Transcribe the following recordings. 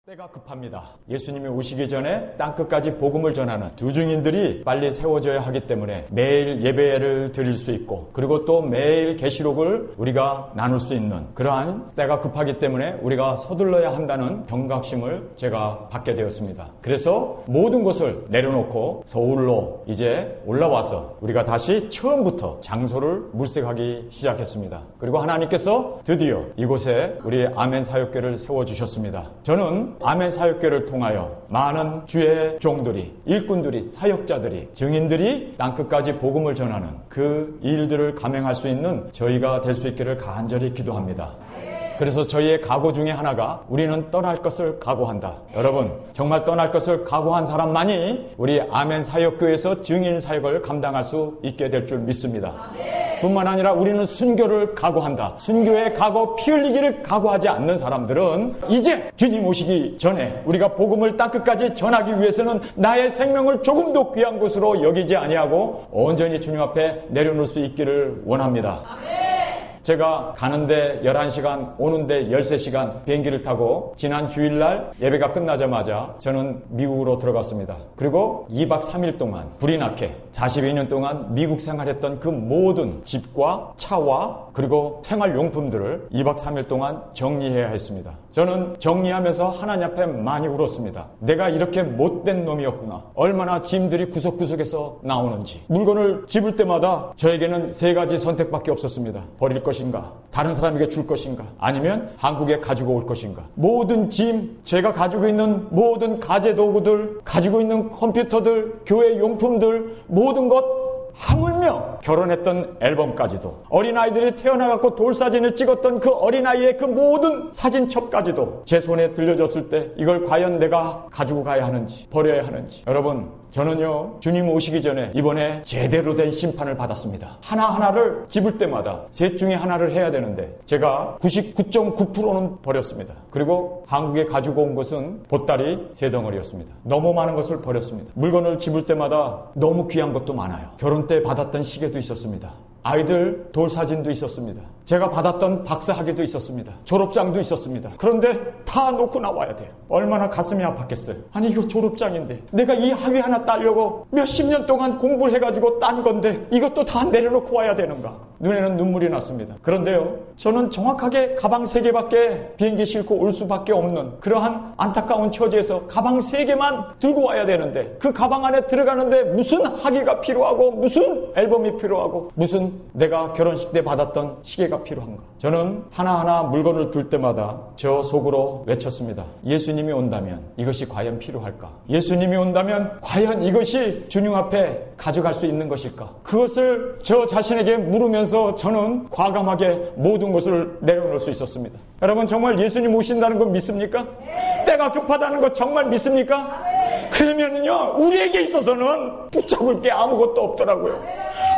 때가 급합니다. 예수님이 오시기 전에 땅끝까지 복음을 전하는 두 증인들이 빨리 세워져야 하기 때문에 매일 예배를 드릴 수 있고, 그리고 또 매일 계시록을 우리가 나눌 수 있는 그러한 때가 급하기 때문에 우리가 서둘러야 한다는 경각심을 제가 받게 되었습니다. 그래서 모든 것을 내려놓고 서울로 이제 올라와서 우리가 다시 처음부터 장소를 물색하기 시작했습니다. 그리고 하나님께서 드디어 이곳에 우리 아멘 사역교를 세워주셨습니다. 저는 아멘 사역교를 통하여 많은 주의 종들이, 일꾼들이, 사역자들이, 증인들이 땅끝까지 복음을 전하는 그 일들을 감행할 수 있는 저희가 될 수 있기를 간절히 기도합니다. 그래서 저희의 각오 중에 하나가 우리는 떠날 것을 각오한다. 여러분, 정말 떠날 것을 각오한 사람만이 우리 아멘 사역교에서 증인 사역을 감당할 수 있게 될 줄 믿습니다. 뿐만 아니라 우리는 순교를 각오한다. 순교의 각오, 피 흘리기를 각오하지 않는 사람들은 이제 주님 오시기 전에 우리가 복음을 땅끝까지 전하기 위해서는 나의 생명을 조금도 귀한 것으로 여기지 아니하고 온전히 주님 앞에 내려놓을 수 있기를 원합니다. 제가 가는데 11시간, 오는데 13시간 비행기를 타고 지난 주일날 예배가 끝나자마자 저는 미국으로 들어갔습니다. 그리고 2박 3일 동안 불이 나게 42년 동안 미국 생활했던 그 모든 집과 차와 그리고 생활용품들을 2박 3일 동안 정리해야 했습니다. 저는 정리하면서 하나님 앞에 많이 울었습니다. 내가 이렇게 못된 놈이었구나. 얼마나 짐들이 구석구석에서 나오는지. 물건을 집을 때마다 저에게는 3가지 선택밖에 없었습니다. 버릴 것인가, 다른 사람에게 줄 것인가, 아니면 한국에 가지고 올 것인가. 모든 짐, 제가 가지고 있는 모든 가재도구들, 가지고 있는 컴퓨터들, 교회 용품들, 모든 것, 하물며 결혼했던 앨범까지도, 어린아이들이 태어나갖고 돌사진을 찍었던 그 어린아이의 그 모든 사진첩까지도 제 손에 들려졌을 때 이걸 과연 내가 가지고 가야 하는지 버려야 하는지. 여러분, 저는요, 주님 오시기 전에 이번에 제대로 된 심판을 받았습니다. 하나하나를 집을 때마다 셋 중에 하나를 해야 되는데 제가 99.9%는 버렸습니다. 그리고 한국에 가지고 온 것은 보따리 3덩어리였습니다. 너무 많은 것을 버렸습니다. 물건을 집을 때마다 너무 귀한 것도 많아요. 결혼 때 받았던 시계도 있었습니다. 아이들 돌사진도 있었습니다. 제가 받았던 박사학위도 있었습니다. 졸업장도 있었습니다. 그런데 다 놓고 나와야 돼요. 얼마나 가슴이 아팠겠어요. 아니, 이거 졸업장인데 내가 이 학위 하나 따려고 몇십 년 동안 공부를 해가지고 딴 건데 이것도 다 내려놓고 와야 되는가. 눈에는 눈물이 났습니다. 그런데요, 저는 정확하게 가방 3개밖에 비행기 싣고 올 수밖에 없는 그러한 안타까운 처지에서 가방 3개만 들고 와야 되는데 그 가방 안에 들어가는데 무슨 학위가 필요하고 무슨 앨범이 필요하고 무슨 내가 결혼식 때 받았던 시계가 필요한가. 저는 하나하나 물건을 둘 때마다 저 속으로 외쳤습니다. 예수님이 온다면 이것이 과연 필요할까? 예수님이 온다면 과연 이것이 주님 앞에 가져갈 수 있는 것일까? 그것을 저 자신에게 물으면서 저는 과감하게 모든 것을 내려놓을 수 있었습니다. 여러분, 정말 예수님 오신다는 거 믿습니까? 때가 급하다는 거 정말 믿습니까? 그러면은요, 우리에게 있어서는 붙잡을 게 아무것도 없더라고요.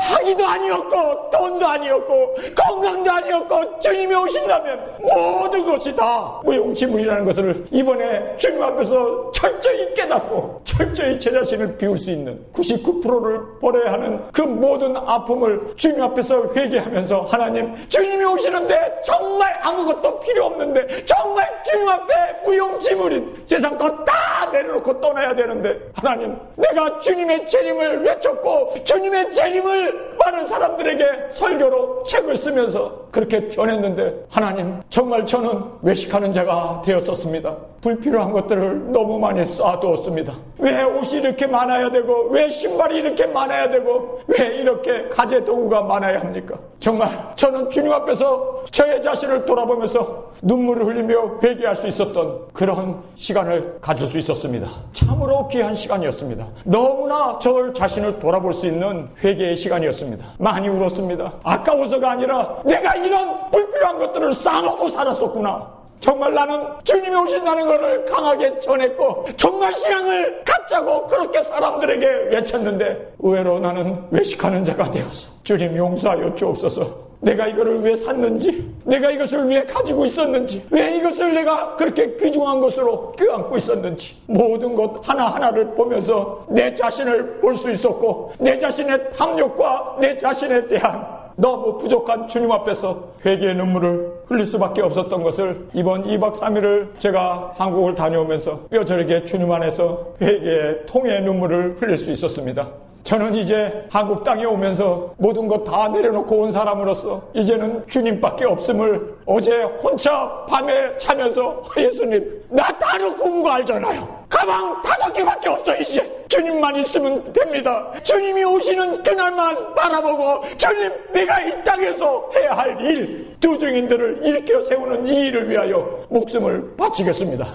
학위도 아니었고 돈도 아니었고 건강도 아니었고 주님이 오신다면 모든 것이 다 무용지물이라는 것을 이번에 주님 앞에서 철저히 깨닫고 철저히 제 자신을 비울 수 있는 99%를 버려야 하는 그 모든 아픔을 주님 앞에서 회개하면서, 하나님, 주님이 오시는데 정말 아무것도 필요 없는데 정말 주님 앞에 무용지물인 세상 것 다 내려놓고 떠나야 되는데, 하나님, 내가 주님의 재림을 외쳤고 주님의 재림을 많은 사람들에게 설교로 책을 쓰면서 그렇게 전했는데, 하나님, 정말 저는 외식하는 자가 되었었습니다. 불필요한 것들을 너무 많이 쌓아두었습니다. 왜 옷이 이렇게 많아야 되고 왜 신발이 이렇게 많아야 되고 왜 이렇게 가재도구가 많아야 합니까? 정말 저는 주님 앞에서 저의 자신을 돌아보면서 눈물을 흘리며 회개할 수 있었던 그런 시간을 가질 수 있었습니다. 참으로 귀한 시간이었습니다. 너무나 저 자신을 돌아볼 수 있는 회개의 시간이었습니다. 많이 울었습니다. 아까워서가 아니라 내가 이런 불필요한 것들을 쌓아놓고 살았었구나. 정말 나는 주님이 오신다는 것을 강하게 전했고 정말 신앙을 갖자고 그렇게 사람들에게 외쳤는데, 의외로 나는 외식하는 자가 되어서 주님 용서하여 주옵소서. 내가 이거를 왜 샀는지, 내가 이것을 왜 가지고 있었는지, 왜 이것을 내가 그렇게 귀중한 것으로 껴안고 있었는지, 모든 것 하나하나를 보면서 내 자신을 볼 수 있었고 내 자신의 탐욕과 내 자신에 대한 너무 부족한 주님 앞에서 회개의 눈물을 흘릴 수밖에 없었던 것을 이번 2박 3일을 제가 한국을 다녀오면서 뼈저리게 주님 안에서 회개의 통의 눈물을 흘릴 수 있었습니다. 저는 이제 한국 땅에 오면서 모든 것 다 내려놓고 온 사람으로서 이제는 주님밖에 없음을 어제 혼자 밤에 자면서 예수님 나 다른 공부 알잖아요. 가방 5개밖에 없어. 이제 주님만 있으면 됩니다. 주님이 오시는 그날만 바라보고 주님 내가 이 땅에서 해야 할 일, 두 증인들을 일으켜 세우는 이 일을 위하여 목숨을 바치겠습니다.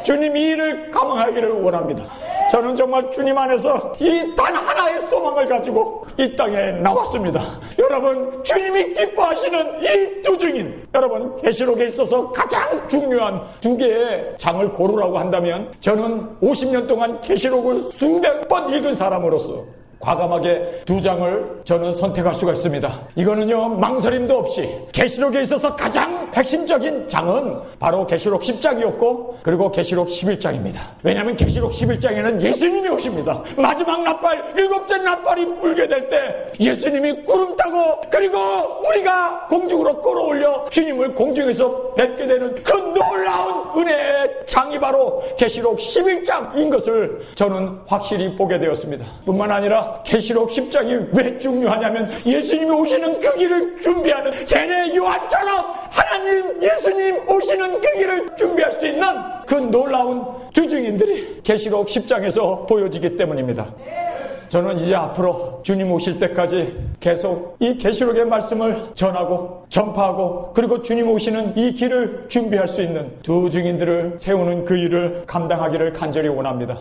주님 이 일을 감당하기를 원합니다. 저는 정말 주님 안에서 이 단 하나의 소망을 가지고 이 땅에 나왔습니다. 여러분 주님이 기뻐하시는 이 두 증인, 여러분 계시록에 있어서 가장 중요한 2개의 장을 고르라고 한다면 저는 50년 동안 계시록을 수백 번 읽은 사람으로서 과감하게 2장을 저는 선택할 수가 있습니다. 이거는요 망설임도 없이 계시록에 있어서 가장 핵심적인 장은 바로 계시록 10장이었고 그리고 계시록 11장입니다. 왜냐하면 계시록 11장에는 예수님이 오십니다. 마지막 나팔 7째 나팔이 불게 될 때 예수님이 구름 타고 그리고 우리가 공중으로 끌어올려 주님을 공중에서 뵙게 되는 그 놀라운 은혜의 장이 바로 계시록 11장인 것을 저는 확실히 보게 되었습니다. 뿐만 아니라 계시록 10장이 왜 중요하냐면 예수님이 오시는 그 길을 준비하는 세례 요한처럼 하나님 예수님 오시는 그 길을 준비할 수 있는 그 놀라운 두 증인들이 계시록 10장에서 보여지기 때문입니다. 저는 이제 앞으로 주님 오실 때까지 계속 이 계시록의 말씀을 전하고 전파하고 그리고 주님 오시는 이 길을 준비할 수 있는 두 증인들을 세우는 그 일을 감당하기를 간절히 원합니다.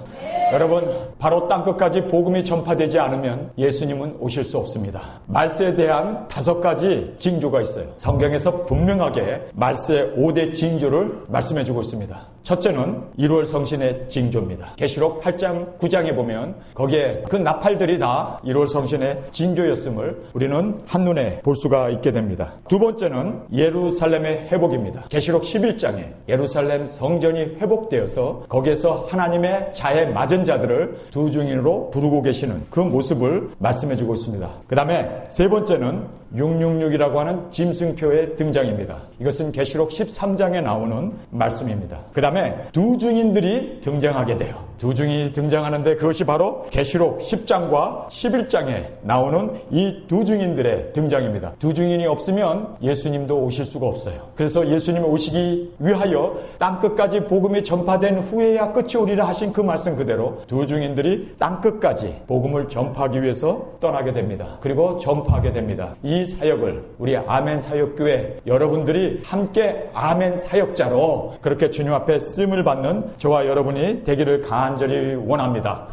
여러분 바로 땅끝까지 복음이 전파되지 않으면 예수님은 오실 수 없습니다. 말세에 대한 5가지 징조가 있어요. 성경에서 분명하게 말세 5대 징조를 말씀해주고 있습니다. 첫째는 1월 성신의 징조입니다. 계시록 8장 9장에 보면 거기에 그 나팔들이 다 1월 성신의 징조였음을 우리는 한눈에 볼 수가 있게 됩니다. 두 번째는 예루살렘의 회복입니다. 계시록 11장에 예루살렘 성전이 회복되어서 거기에서 하나님의 자에 맞은 자들을 두 증인으로 부르고 계시는 그 모습을 말씀해주고 있습니다. 그 다음에 세 번째는 666이라고 하는 짐승표의 등장입니다. 이것은 계시록 13장에 나오는 말씀입니다. 그 다음에 두 증인들이 등장하게 돼요. 두 증인이 등장하는데 그것이 바로 계시록 10장과 11장에 나오는 이 두 증인들의 등장입니다. 두 증인이 없으면 예수님도 오실 수가 없어요. 그래서 예수님이 오시기 위하여 땅끝까지 복음이 전파된 후에야 끝이 오리라 하신 그 말씀 그대로 두 증인들이 땅끝까지 복음을 전파하기 위해서 떠나게 됩니다. 그리고 전파하게 됩니다. 이 사역을 우리 아멘 사역교회 여러분들이 함께 아멘 사역자로 그렇게 주님 앞에 쓰임을 받는 저와 여러분이 되기를 간절히 원합니다.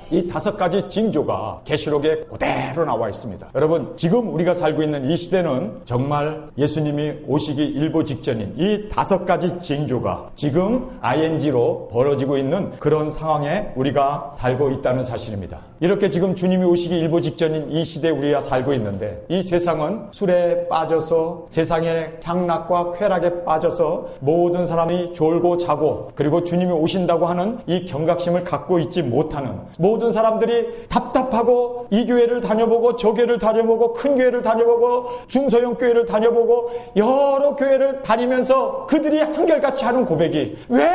이 5가지 징조가 계시록에 그대로 나와 있습니다. 여러분 지금 우리가 살고 있는 이 시대는 정말 예수님이 오시기 일보 직전인 이 5가지 징조가 지금 ing로 벌어지고 있는 그런 상황에 우리가 살고 있다는 사실입니다. 이렇게 지금 주님이 오시기 일보 직전인 이 시대에 우리가 살고 있는데 이 세상은 술에 빠져서 세상의 향락과 쾌락에 빠져서 모든 사람이 졸고 자고 그리고 주님이 오신다고 하는 이 경각심을 갖고 있지 못하는 모든 사람들이 답답하고 이 교회를 다녀보고 저 교회를 다녀보고 큰 교회를 다녀보고 중소형 교회를 다녀보고 여러 교회를 다니면서 그들이 한결같이 하는 고백이 왜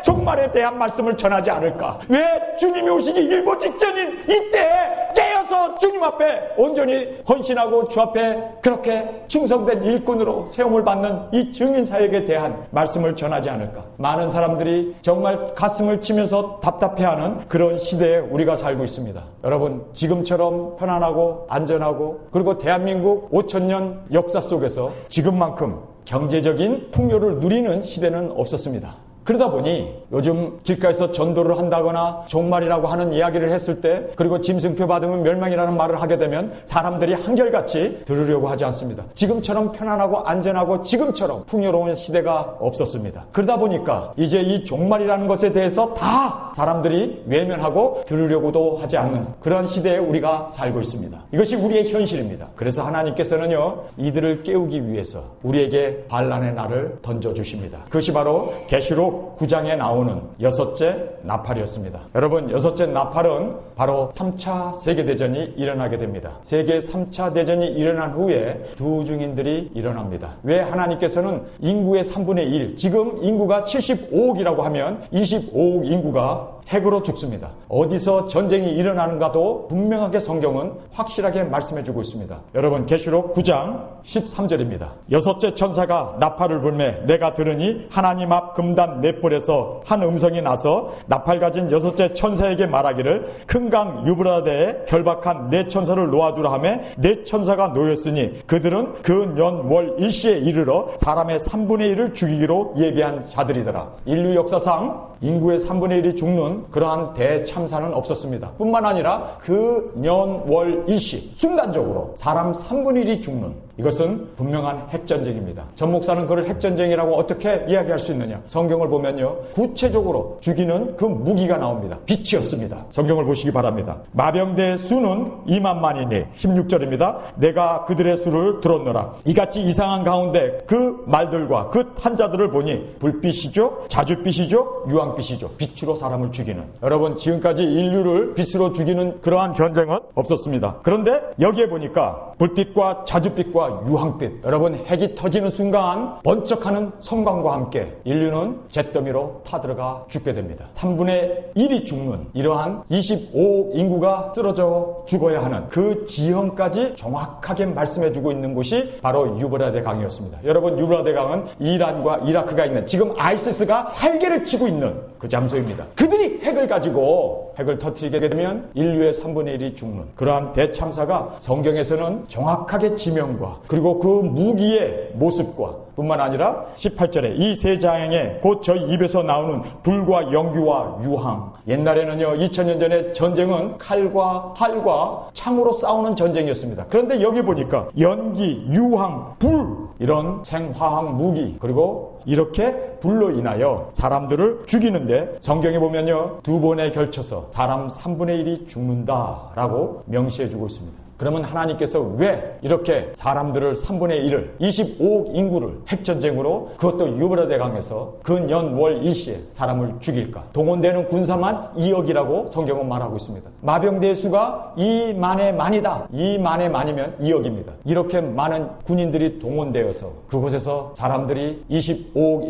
종말에 대한 말씀을 전하지 않을까? 왜 주님이 오시기 일보 직전인 이때에 떼어서 주님 앞에 온전히 헌신하고 주 앞에 그렇게 충성된 일꾼으로 세움을 받는 이 증인 사역에 대한 말씀을 전하지 않을까? 많은 사람들이 정말 가슴을 치면서 답답해하는 그런 시대에 우리가 살고 있습니다. 여러분 지금처럼 편안하고 안전하고 그리고 대한민국 5,000년 역사 속에서 지금만큼 경제적인 풍요를 누리는 시대는 없었습니다. 그러다 보니 요즘 길가에서 전도를 한다거나 종말이라고 하는 이야기를 했을 때 그리고 짐승표 받으면 멸망이라는 말을 하게 되면 사람들이 한결같이 들으려고 하지 않습니다. 지금처럼 편안하고 안전하고 지금처럼 풍요로운 시대가 없었습니다. 그러다 보니까 이제 이 종말이라는 것에 대해서 다 사람들이 외면하고 들으려고도 하지 않는 그런 시대에 우리가 살고 있습니다. 이것이 우리의 현실입니다. 그래서 하나님께서는요 이들을 깨우기 위해서 우리에게 반란의 날을 던져주십니다. 그것이 바로 계시록 계시록 9장에 나오는 여섯째 나팔이었습니다. 여러분, 여섯째 나팔은 바로 3차 세계대전이 일어나게 됩니다. 세계 3차 대전이 일어난 후에 두 증인들이 일어납니다. 왜 하나님께서는 인구의 3분의 1, 지금 인구가 75억이라고 하면 25억 인구가 핵으로 죽습니다. 어디서 전쟁이 일어나는가도 분명하게 성경은 확실하게 말씀해주고 있습니다. 여러분, 계시록 9장 13절입니다. 여섯째 천사가 나팔을 불매 내가 들으니 하나님 앞 금단 네 뿔에서 한 음성이 나서 나팔 가진 여섯째 천사에게 말하기를 큰 강 유브라데에 결박한 네 천사를 놓아주라 하며 네 천사가 놓였으니 그들은 그 년 월 일시에 이르러 사람의 3분의 1을 죽이기로 예비한 자들이더라. 인류 역사상 인구의 3분의 1이 죽는 그러한 대참사는 없었습니다. 뿐만 아니라 그 년 월 일시 순간적으로 사람 3분의 1이 죽는, 이것은 분명한 핵전쟁입니다. 전 목사는 그걸 핵전쟁이라고 어떻게 이야기할 수 있느냐? 성경을 보면요, 구체적으로 죽이는 그 무기가 나옵니다. 빛이었습니다. 성경을 보시기 바랍니다. 마병대의 수는 2만만이니 16절입니다. 내가 그들의 수를 들었노라. 이같이 이상한 가운데 그 말들과 그 탄자들을 보니 불빛이죠, 자줏빛이죠, 유황빛이죠. 빛으로 사람을 죽이는. 여러분, 지금까지 인류를 빛으로 죽이는 그러한 전쟁은 없었습니다. 그런데 여기에 보니까 불빛과 자줏빛과 유황빛, 여러분, 핵이 터지는 순간 번쩍하는 성광과 함께 인류는 잿더미로 타들어가 죽게 됩니다. 3분의 1이 죽는 이러한 25억 인구가 쓰러져 죽어야 하는 그 지형까지 정확하게 말씀해주고 있는 곳이 바로 유브라데 강이었습니다. 여러분, 유브라데 강은 이란과 이라크가 있는, 지금 아이시스가 활개를 치고 있는 그 장소입니다. 그들이 핵을 가지고 핵을 터뜨리게 되면 인류의 3분의 1이 죽는 그러한 대참사가 성경에서는 정확하게 지명과 그리고 그 무기의 모습과 뿐만 아니라 18절에 이 세 장에 곧 저희 입에서 나오는 불과 연기와 유황. 옛날에는요, 2000년 전에 전쟁은 칼과 활과 창으로 싸우는 전쟁이었습니다. 그런데 여기 보니까 연기, 유황, 불, 이런 생화학 무기, 그리고 이렇게 불로 인하여 사람들을 죽이는데 성경에 보면요, 두 번에 걸쳐서 사람 3분의 1이 죽는다라고 명시해주고 있습니다. 그러면 하나님께서 왜 이렇게 사람들을 3분의 1을 25억 인구를 핵전쟁으로, 그것도 유브라데 강에서 그 년 월 일시에 사람을 죽일까? 동원되는 군사만 2억이라고 성경은 말하고 있습니다. 마병대의 수가 2만의 만이다. 2만의 만이면 2억입니다. 이렇게 많은 군인들이 동원되어서 그곳에서 사람들이 25억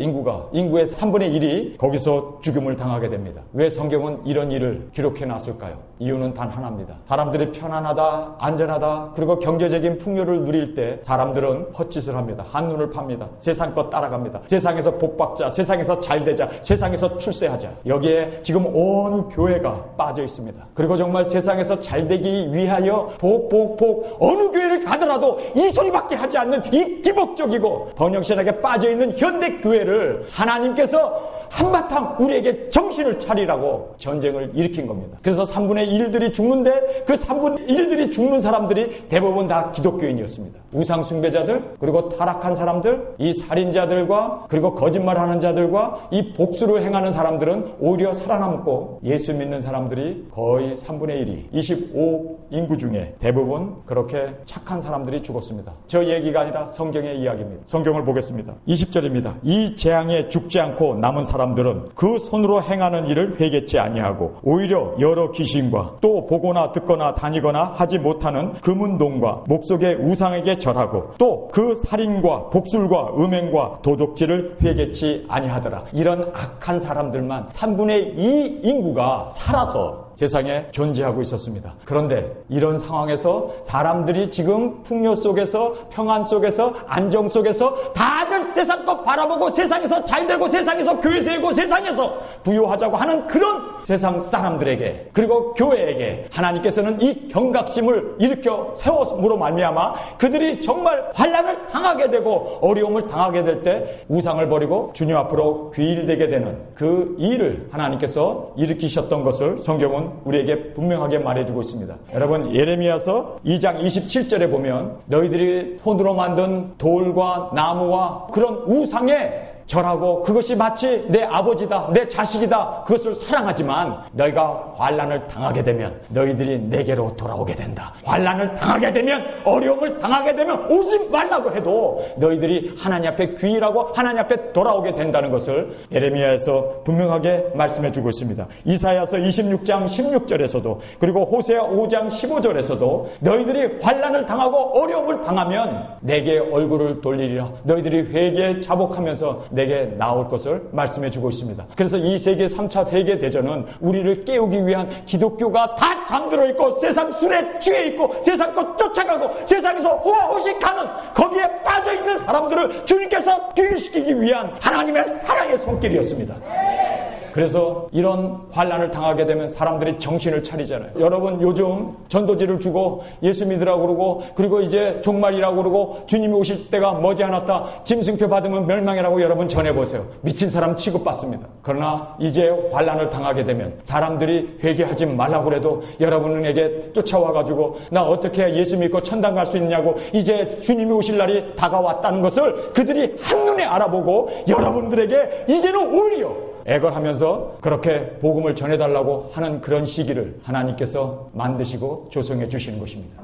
인구의 3분의 1이 거기서 죽음을 당하게 됩니다. 왜 성경은 이런 일을 기록해 놨을까요? 이유는 단 하나입니다. 사람들이 편안하다, 안전하다, 그리고 경제적인 풍요를 누릴 때 사람들은 헛짓을 합니다. 한눈을 팝니다. 세상 것 따라갑니다. 세상에서 복받자, 세상에서 잘되자, 세상에서 출세하자. 여기에 지금 온 교회가 빠져 있습니다. 그리고 정말 세상에서 잘되기 위하여 복 어느 교회를 가더라도 이 소리밖에 하지 않는 이 기복적이고 번영신학에 빠져있는 현대교회를 하나님께서 한바탕 우리에게 정신을 차리라고 전쟁을 일으킨 겁니다. 그래서 3분의 1들이 죽는데 그 3분의 1들이 죽는 사람들이 대부분 다 기독교인이었습니다. 우상숭배자들, 그리고 타락한 사람들, 이 살인자들과 그리고 거짓말하는 자들과 이 복수를 행하는 사람들은 오히려 살아남고 예수 믿는 사람들이 거의 3분의 1이 25억 인구 중에 대부분 그렇게 착한 사람들이 죽었습니다. 저 얘기가 아니라 성경의 이야기입니다. 성경을 보겠습니다. 20절입니다. 이 재앙에 죽지 않고 남은 사람들은 그 손으로 행하는 일을 회개치 아니하고 오히려 여러 귀신과 또 보거나 듣거나 다니거나 하지 못하는 금은동과 목속의 우상에게 절하고 또 그 살인과 복술과 음행과 도둑질을 회개치 아니하더라. 이런 악한 사람들만 3분의 2 인구가 살아서 세상에 존재하고 있었습니다. 그런데 이런 상황에서 사람들이 지금 풍요 속에서, 평안 속에서, 안정 속에서 다들 세상 것 바라보고 세상에서 잘되고 세상에서 교회 세우고 세상에서 부유하자고 하는 그런 세상 사람들에게, 그리고 교회에게 하나님께서는 이 경각심을 일으켜 세웠음으로 말미암아 그들이 정말 환난을 당하게 되고 어려움을 당하게 될 때 우상을 버리고 주님 앞으로 귀일되게 되는 그 일을 하나님께서 일으키셨던 것을 성경은 우리에게 분명하게 말해주고 있습니다. 여러분, 예레미야서 2장 27절에 보면 너희들이 손으로 만든 돌과 나무와 그런 우상에 절하고 그것이 마치 내 아버지다, 내 자식이다, 그것을 사랑하지만 너희가 환난을 당하게 되면 너희들이 내게로 돌아오게 된다. 환난을 당하게 되면, 어려움을 당하게 되면 오지 말라고 해도 너희들이 하나님 앞에 귀일하고 하나님 앞에 돌아오게 된다는 것을 예레미야에서 분명하게 말씀해 주고 있습니다. 이사야서 26장 16절에서도, 그리고 호세아 5장 15절에서도 너희들이 환난을 당하고 어려움을 당하면 내게 얼굴을 돌리리라. 너희들이 회개에 자복하면서 내게 나올 것을 말씀해 주고 있습니다. 그래서 이 세계 3차 세계대전은 우리를 깨우기 위한 기독교가 다 잠들어 있고 세상 술에 취해 있고 세상 것 쫓아가고 세상에서 호호식하는 거기에 빠져있는 사람들을 주님께서 뒤시키기 위한 하나님의 사랑의 손길이었습니다. 그래서 이런 환난을 당하게 되면 사람들이 정신을 차리잖아요. 여러분 요즘 전도지를 주고 예수 믿으라고 그러고, 그리고 이제 종말이라고 그러고, 주님이 오실 때가 머지않았다, 짐승표 받으면 멸망이라고 여러분 전해보세요. 미친 사람 취급받습니다. 그러나 이제 환난을 당하게 되면 사람들이 회개하지 말라고 해도 여러분에게 쫓아와가지고 나 어떻게 해야 예수 믿고 천당 갈 수 있냐고, 이제 주님이 오실 날이 다가왔다는 것을 그들이 한눈에 알아보고 여러분들에게 이제는 오히려 애걸하면서 그렇게 복음을 전해달라고 하는 그런 시기를 하나님께서 만드시고 조성해 주시는 것입니다.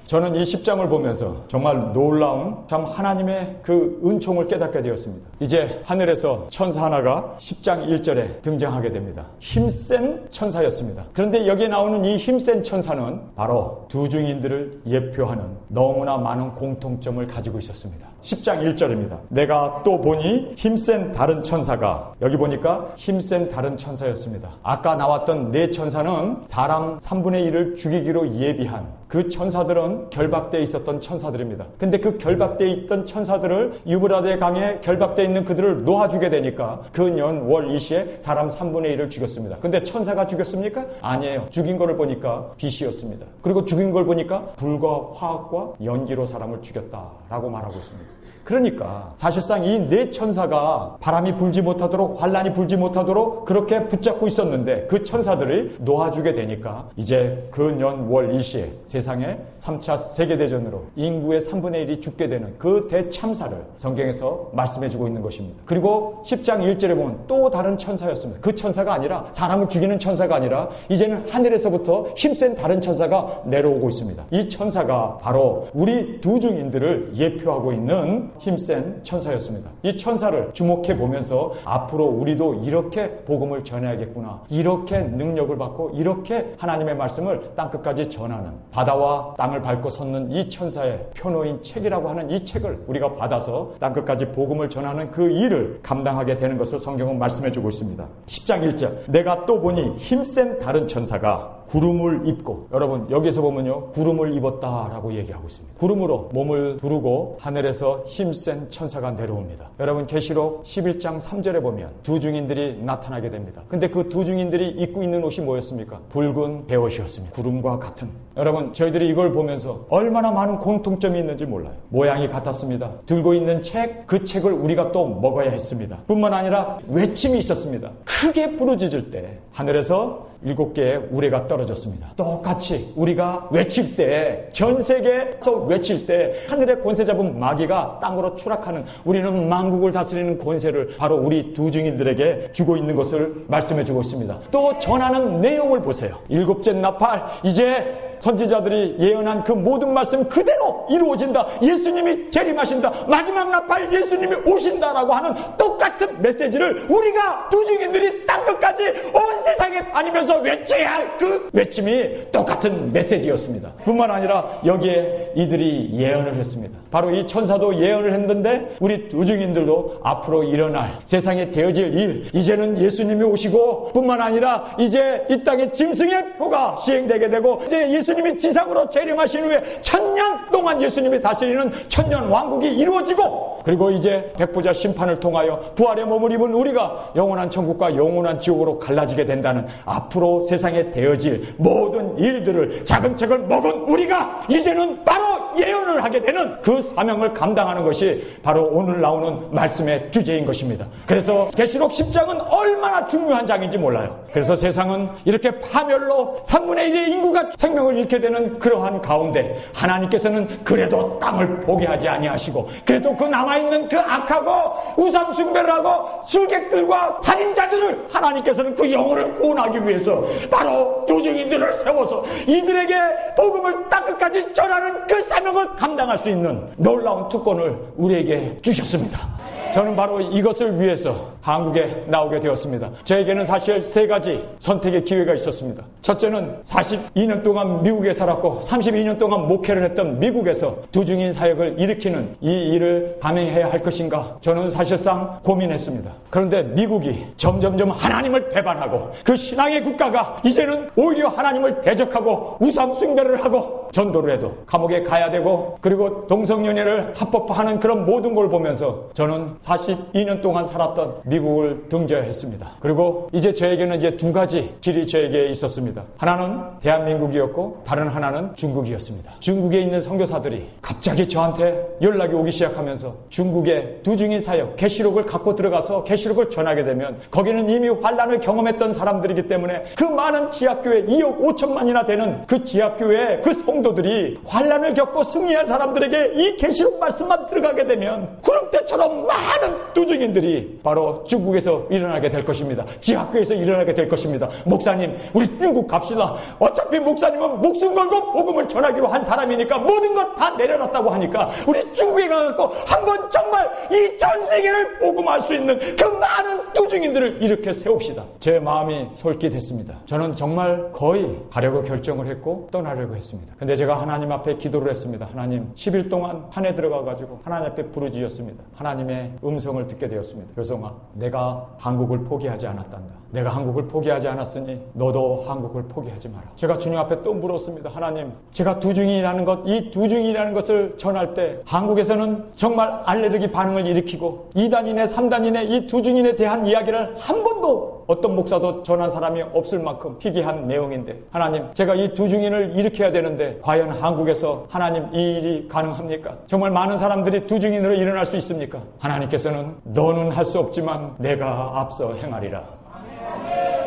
저는 이 10장을 보면서 정말 놀라운 참 하나님의 그 은총을 깨닫게 되었습니다. 이제 하늘에서 천사 하나가 10장 1절에 등장하게 됩니다. 힘센 천사였습니다. 그런데 여기에 나오는 이 힘센 천사는 바로 두 증인들을 예표하는 너무나 많은 공통점을 가지고 있었습니다. 10장 1절입니다. 내가 또 보니 힘센 다른 천사가, 여기 보니까 힘센 다른 천사였습니다. 아까 나왔던 네 천사는 사람 3분의 1을 죽이기로 예비한 그 천사들은 결박되어 있었던 천사들입니다. 근데 그 결박되어 있던 천사들을 유브라데 강에 결박되어 있는 그들을 놓아주게 되니까 그 년 월 이시에 사람 3분의 1을 죽였습니다. 근데 천사가 죽였습니까? 아니에요. 죽인 거를 보니까 빛이었습니다. 그리고 죽인 걸 보니까 불과 화학과 연기로 사람을 죽였다라고 말하고 있습니다. 그러니까 사실상 이 네 천사가 바람이 불지 못하도록, 환란이 불지 못하도록 그렇게 붙잡고 있었는데 그 천사들이 놓아주게 되니까 이제 그 년 월 일시에 세상에 3차 세계대전으로 인구의 3분의 1이 죽게 되는 그 대참사를 성경에서 말씀해주고 있는 것입니다. 그리고 10장 1절에 보면 또 다른 천사였습니다. 그 천사가 아니라, 사람을 죽이는 천사가 아니라 이제는 하늘에서부터 힘센 다른 천사가 내려오고 있습니다. 이 천사가 바로 우리 두 증인들을 예표하고 있는 힘센 천사였습니다. 이 천사를 주목해 보면서 앞으로 우리도 이렇게 복음을 전해야겠구나, 이렇게 능력을 받고 이렇게 하나님의 말씀을 땅끝까지 전하는, 바다와 땅을 밟고 섰는 이 천사의 표노인 책이라고 하는 이 책을 우리가 받아서 땅끝까지 복음을 전하는 그 일을 감당하게 되는 것을 성경은 말씀해주고 있습니다. 10장 1절 내가 또 보니 힘센 다른 천사가 구름을 입고, 여러분 여기서 보면요 구름을 입었다라고 얘기하고 있습니다. 구름으로 몸을 두르고 하늘에서 힘센 천사가 내려옵니다. 여러분 계시록 11장 3절에 보면 두 증인들이 나타나게 됩니다. 근데 그 두 증인들이 입고 있는 옷이 뭐였습니까? 붉은 베옷이었습니다. 구름과 같은. 여러분 저희들이 이걸 보면서 얼마나 많은 공통점이 있는지 몰라요. 모양이 같았습니다. 들고 있는 책, 그 책을 우리가 또 먹어야 했습니다. 뿐만 아니라 외침이 있었습니다. 크게 부르짖을 때 하늘에서 7개의 우레가 떨어졌습니다. 똑같이 우리가 외칠 때, 전 세계에서 외칠 때 하늘의 권세 잡은 마귀가 땅으로 추락하는, 우리는 만국을 다스리는 권세를 바로 우리 두 증인들에게 주고 있는 것을 말씀해 주고 있습니다. 또 전하는 내용을 보세요. 7째 나팔, 이제 선지자들이 예언한 그 모든 말씀 그대로 이루어진다. 예수님이 재림하신다. 마지막 나팔 예수님이 오신다라고 하는 똑같은 메시지를 우리가 두 증인들이 땅끝까지 온 세상에 다니면서 외쳐야 할 그 외침이 똑같은 메시지였습니다. 뿐만 아니라 여기에 이들이 예언을 했습니다. 바로 이 천사도 예언을 했는데 우리 두 증인들도 앞으로 일어날 세상에 되어질 일, 이제는 예수님이 오시고 뿐만 아니라 이제 이 땅에 짐승의 표가 시행되게 되고 이제 예수님이 지상으로 재림하신 후에 1000년 동안 예수님이 다스리는 천년 왕국이 이루어지고, 그리고 이제 백보자 심판을 통하여 부활의 몸을 입은 우리가 영원한 천국과 영원한 지옥으로 갈라지게 된다는 앞으로 세상에 되어질 모든 일들을 작은 책을 먹은 우리가 이제는 바로 예언을 하게 되는 그 사명을 감당하는 것이 바로 오늘 나오는 말씀의 주제인 것입니다. 그래서 계시록 10장은 얼마나 중요한 장인지 몰라요. 그래서 세상은 이렇게 파멸로 3분의 1의 인구가 생명을 잃게 되는 그러한 가운데 하나님께서는 그래도 땅을 포기하지 아니하시고 그래도 그 남아 남아있는 그 악하고 우상 숭배를 하고 술객들과 살인자들을 하나님께서는 그 영혼을 구원하기 위해서 바로 두 증인들을 세워서 이들에게 복음을 땅끝까지 전하는 그 사명을 감당할 수 있는 놀라운 특권을 우리에게 주셨습니다. 저는 바로 이것을 위해서 한국에 나오게 되었습니다. 저에게는 사실 세 가지 선택의 기회가 있었습니다. 첫째는 42년 동안 미국에 살았고 32년 동안 목회를 했던 미국에서 두중인 사역을 일으키는 이 일을 감행해야 할 것인가, 저는 사실상 고민했습니다. 그런데 미국이 점점점 하나님을 배반하고 그 신앙의 국가가 이제는 오히려 하나님을 대적하고 우상 숭배를 하고 전도를 해도 감옥에 가야 되고 그리고 동성연애를 합법화하는 그런 모든 걸 보면서 저는 42년 동안 살았던 미국을 등져했습니다. 그리고 이제 저에게는 이제 두 가지 길이 저에게 있었습니다. 하나는 대한민국이었고 다른 하나는 중국이었습니다. 중국에 있는 선교사들이 갑자기 저한테 연락이 오기 시작하면서 중국의 두중인 사역 계시록을 갖고 들어가서 계시록을 전하게 되면 거기는 이미 환란을 경험했던 사람들이기 때문에 그 많은 지하교회 2억 5천만이나 되는 그 지하교회 그 성도들이 환란을 겪고 승리한 사람들에게 이 계시록 말씀만 들어가게 되면 구름대처럼 많은 두중인들이 바로 중국에서 일어나게 될 것입니다. 지하교회에서 일어나게 될 것입니다. 목사님, 우리 중국 갑시다. 어차피 목사님은 목숨 걸고 복음을 전하기로 한 사람이니까 모든 것 다 내려놨다고 하니까 우리 중국에 가서 한번 정말 이 전 세계를 복음할 수 있는 그 많은 두중인들을 이렇게 세웁시다. 제 마음이 솔깃했습니다. 저는 정말 거의 가려고 결정을 했고 떠나려고 했습니다. 근데 제가 하나님 앞에 기도를 했습니다. 하나님, 10일 동안 산에 들어가가지고 하나님 앞에 부르짖었습니다. 하나님의 음성을 듣게 되었습니다. 여성아, 내가 한국을 포기하지 않았단다. 내가 한국을 포기하지 않았으니 너도 한국을 포기하지 마라. 제가 주님 앞에 또 물었습니다. 하나님, 제가 두중인이라는 것, 이 두중인이라는 것을 전할 때 한국에서는 정말 알레르기 반응을 일으키고 2단이네 3단이네 이 두중인에 대한 이야기를 한 번도 어떤 목사도 전한 사람이 없을 만큼 희귀한 내용인데, 하나님, 제가 이 두중인을 일으켜야 되는데 과연 한국에서 하나님 이 일이 가능합니까? 정말 많은 사람들이 두중인으로 일어날 수 있습니까? 하나님께서는 너는 할 수 없지만 내가 앞서 행하리라.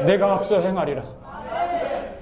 내가 앞서 행하리라.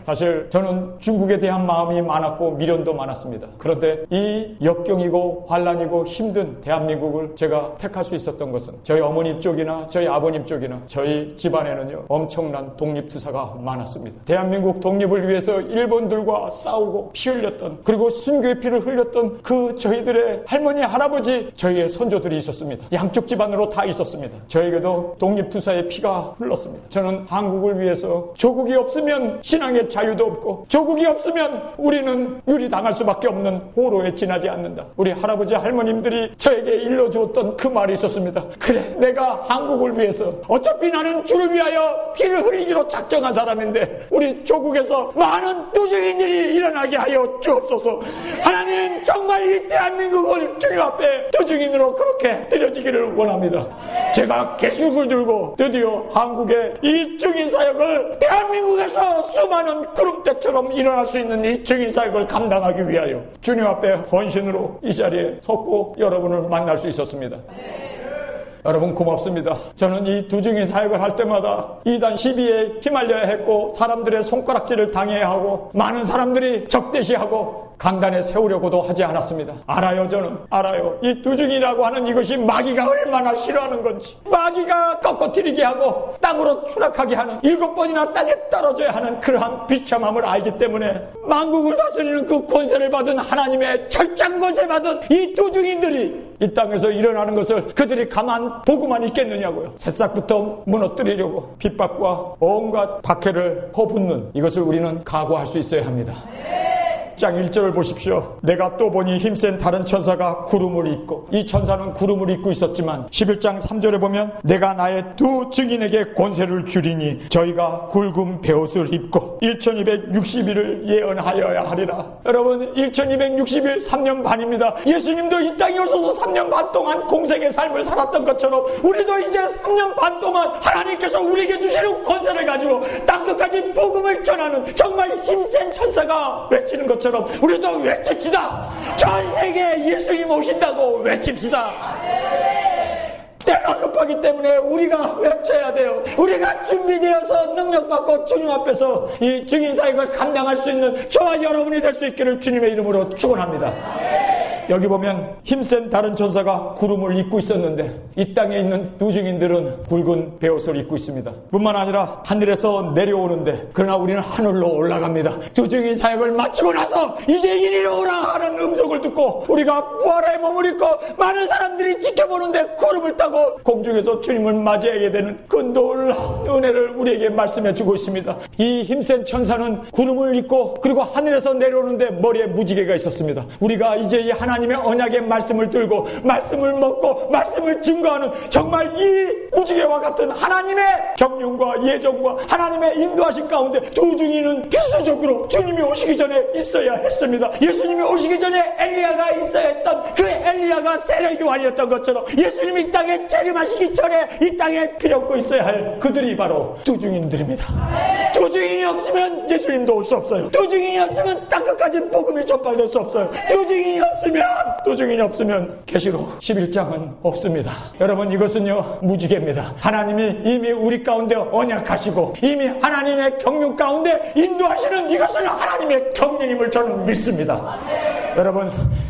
사실 저는 중국에 대한 마음이 많았고 미련도 많았습니다. 그런데 이 역경이고 환란이고 힘든 대한민국을 제가 택할 수 있었던 것은 저희 어머님 쪽이나 저희 아버님 쪽이나 저희 집안에는요 엄청난 독립투사가 많았습니다. 대한민국 독립을 위해서 일본들과 싸우고 피 흘렸던, 그리고 순교의 피를 흘렸던 그 저희들의 할머니, 할아버지, 저희의 선조들이 있었습니다. 양쪽 집안으로 다 있었습니다. 저에게도 독립투사의 피가 흘렀습니다. 저는 한국을 위해서 조국이 없으면 신앙의 자유도 없고 조국이 없으면 우리는 유리당할 수밖에 없는 호로에 지나지 않는다. 우리 할아버지 할머님들이 저에게 일러주었던 그 말이 있었습니다. 그래, 내가 한국을 위해서, 어차피 나는 주를 위하여 피를 흘리기로 작정한 사람인데 우리 조국에서 많은 두중인들이 일어나게 하여 주옵소서. 하나님, 정말 이 대한민국을 주님 앞에 두중인으로 그렇게 드려지기를 원합니다. 제가 계시록을 들고 드디어 한국의 이 증인사역을 대한민국에서 수많은 구름대처럼 일어날 수 있는 이 증인사역을 감당하기 위하여 주님 앞에 헌신으로 이 자리에 섰고 여러분을 만날 수 있었습니다. 여러분, 고맙습니다. 저는 이 두중인 사역을 할 때마다 이단 시비에 휘말려야 했고 사람들의 손가락질을 당해야 하고 많은 사람들이 적대시하고 강단에 세우려고도 하지 않았습니다. 알아요, 저는 알아요. 이 두중이라고 하는 이것이 마귀가 얼마나 싫어하는 건지, 마귀가 꺾어뜨리게 하고 땅으로 추락하게 하는, 7번이나 땅에 떨어져야 하는 그러한 비참함을 알기 때문에 만국을 다스리는 그 권세를 받은 하나님의 철장 권세 받은 이 두중인들이 이 땅에서 일어나는 것을 그들이 가만 보고만 있겠느냐고요. 새싹부터 무너뜨리려고 핍박과 온갖 박해를 퍼붓는 이것을 우리는 각오할 수 있어야 합니다. 10장 1절을 보십시오. 내가 또 보니 힘센 다른 천사가 구름을 입고, 이 천사는 구름을 입고 있었지만 11장 3절에 보면 내가 나의 두 증인에게 권세를 주리니 저희가 굵은 베옷을 입고 1260일을 예언하여야 하리라. 여러분, 1260일 3년 반입니다. 예수님도 이 땅에 오셔서 3년 반 동안 공생의 삶을 살았던 것처럼 우리도 이제 3년 반 동안 하나님께서 우리에게 주시는 권세를 가지고 땅끝까지 복음을 전하는 정말 힘센 천사가 외치는 것처럼 우리도 외칩시다. 전 세계에 예수님 오신다고 외칩시다. 때가 급하기 때문에 우리가 외쳐야 돼요. 우리가 준비되어서 능력받고 주님 앞에서 이 증인사역을 감당할 수 있는 저와 여러분이 될 수 있기를 주님의 이름으로 축원합니다. 여기 보면 힘센 다른 천사가 구름을 잇고 있었는데 이 땅에 있는 두 증인들은 굵은 베옷을 입고 있습니다. 뿐만 아니라 하늘에서 내려오는데 그러나 우리는 하늘로 올라갑니다. 두 증인 사역을 마치고 나서 이제 이리로 오라 하는 음성을 듣고 우리가 부활의 몸을 입고 많은 사람들이 지켜보는데 구름을 타고 공중에서 주님을 맞이하게 되는 그 놀라운 은혜를 우리에게 말씀해 주고 있습니다. 이 힘센 천사는 구름을 입고 그리고 하늘에서 내려오는데 머리에 무지개가 있었습니다. 우리가 이제 이 하나님의 언약의 말씀을 들고 말씀을 먹고 말씀을 증거하는 정말 이 무지개와 같은 하나님의 경륜과 예정과 하나님의 인도하신 가운데 두 증인은 필수적으로 주님이 오시기 전에 있어야 했습니다. 예수님이 오시기 전에 엘리야가 있어야 했던 그 엘리야가 세례 요한이었던 것처럼 예수님이 이 땅에 재림하시기 전에 이 땅에 필요 없고 있어야 할 그들이 바로 두 증인들입니다. 두 증인이 없으면 예수님도 올 수 없어요. 두 증인이 없으면 땅끝까지 복음이 전달될 수 없어요. 두 증인이 없으면 계시록 11장은 없습니다. 여러분, 이것은요 무지개입니다. 하나님이 이미 우리 가운데 언약하시고 이미 하나님의 경륜 가운데 인도하시는 이것은 하나님의 경륜임을 저는 믿습니다.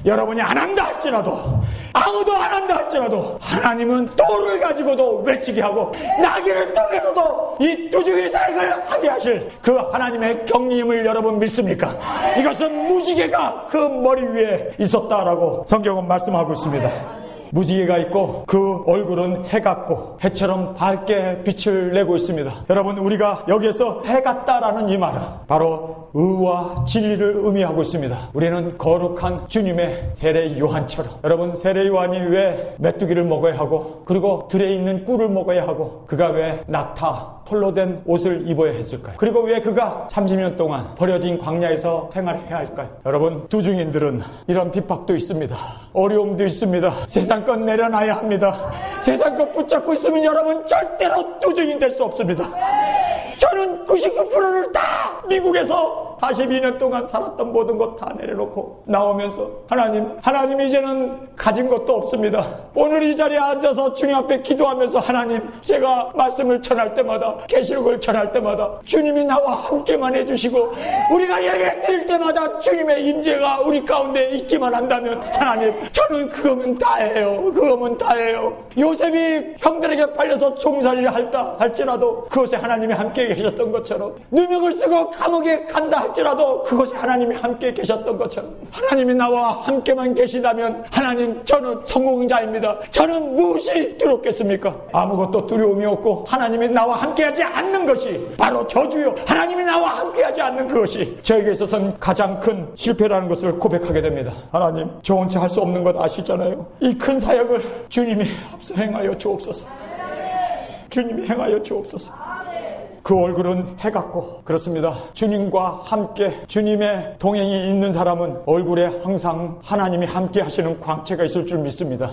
여러분이 안 한다 할지라도 아무도 안 한다 할지라도 하나님은 돌을 가지고도 외치게 하고 나귀를 통해서도 이 두중의 사역을 하게 하실 그 하나님의 경륜임을 여러분 믿습니까? 이것은 무지개가 그 머리 위에 있었다라고 성경은 말씀하고 있습니다. 무지개가 있고 그 얼굴은 해 같고 해처럼 밝게 빛을 내고 있습니다. 여러분, 우리가 여기에서 해 같다라는 이 말은 바로 의와 진리를 의미하고 있습니다. 우리는 거룩한 주님의 세례 요한처럼, 여러분, 세례 요한이 왜 메뚜기를 먹어야 하고 그리고 들에 있는 꿀을 먹어야 하고 그가 왜 낙타 털로 된 옷을 입어야 했을까요? 그리고 왜 그가 30년 동안 버려진 광야에서 생활해야 할까요? 여러분, 두 증인들은 이런 핍박도 있습니다. 어려움도 있습니다. 세상 것 내려놔야 합니다. 세상 것 붙잡고 있으면 여러분 절대로 두 증인 될 수 없습니다. 저는 99%를 다 미국에서 42년 동안 살았던 모든 것 다 내려놓고 나오면서 하나님 이제는 가진 것도 없습니다. 오늘 이 자리에 앉아서 주님 앞에 기도하면서 하나님, 제가 말씀을 전할 때마다 계시록을 전할 때마다 주님이 나와 함께만 해주시고 우리가 예배 드릴 때마다 주님의 임재가 우리 가운데 있기만 한다면 하나님, 저는 그거면 다예요. 요셉이 형들에게 팔려서 종살이를 할지라도 그것에 하나님이 함께 계셨던 것처럼, 누명을 쓰고 감옥에 간다 할지라도 그것이 하나님이 함께 계셨던 것처럼, 하나님이 나와 함께만 계시다면 하나님, 저는 성공자입니다. 저는 무엇이 두렵겠습니까? 아무것도 두려움이 없고 하나님이 나와 함께하지 않는 것이 바로 저주요, 하나님이 나와 함께하지 않는 그것이 저에게 있어서는 가장 큰 실패라는 것을 고백하게 됩니다. 하나님, 저 혼자 할 수 없는 것 아시잖아요. 이 큰 사역을 주님이 앞서 행하여 주옵소서. 주님이 행하여 주옵소서. 그 얼굴은 해 같고, 그렇습니다. 주님과 함께 주님의 동행이 있는 사람은 얼굴에 항상 하나님이 함께 하시는 광채가 있을 줄 믿습니다.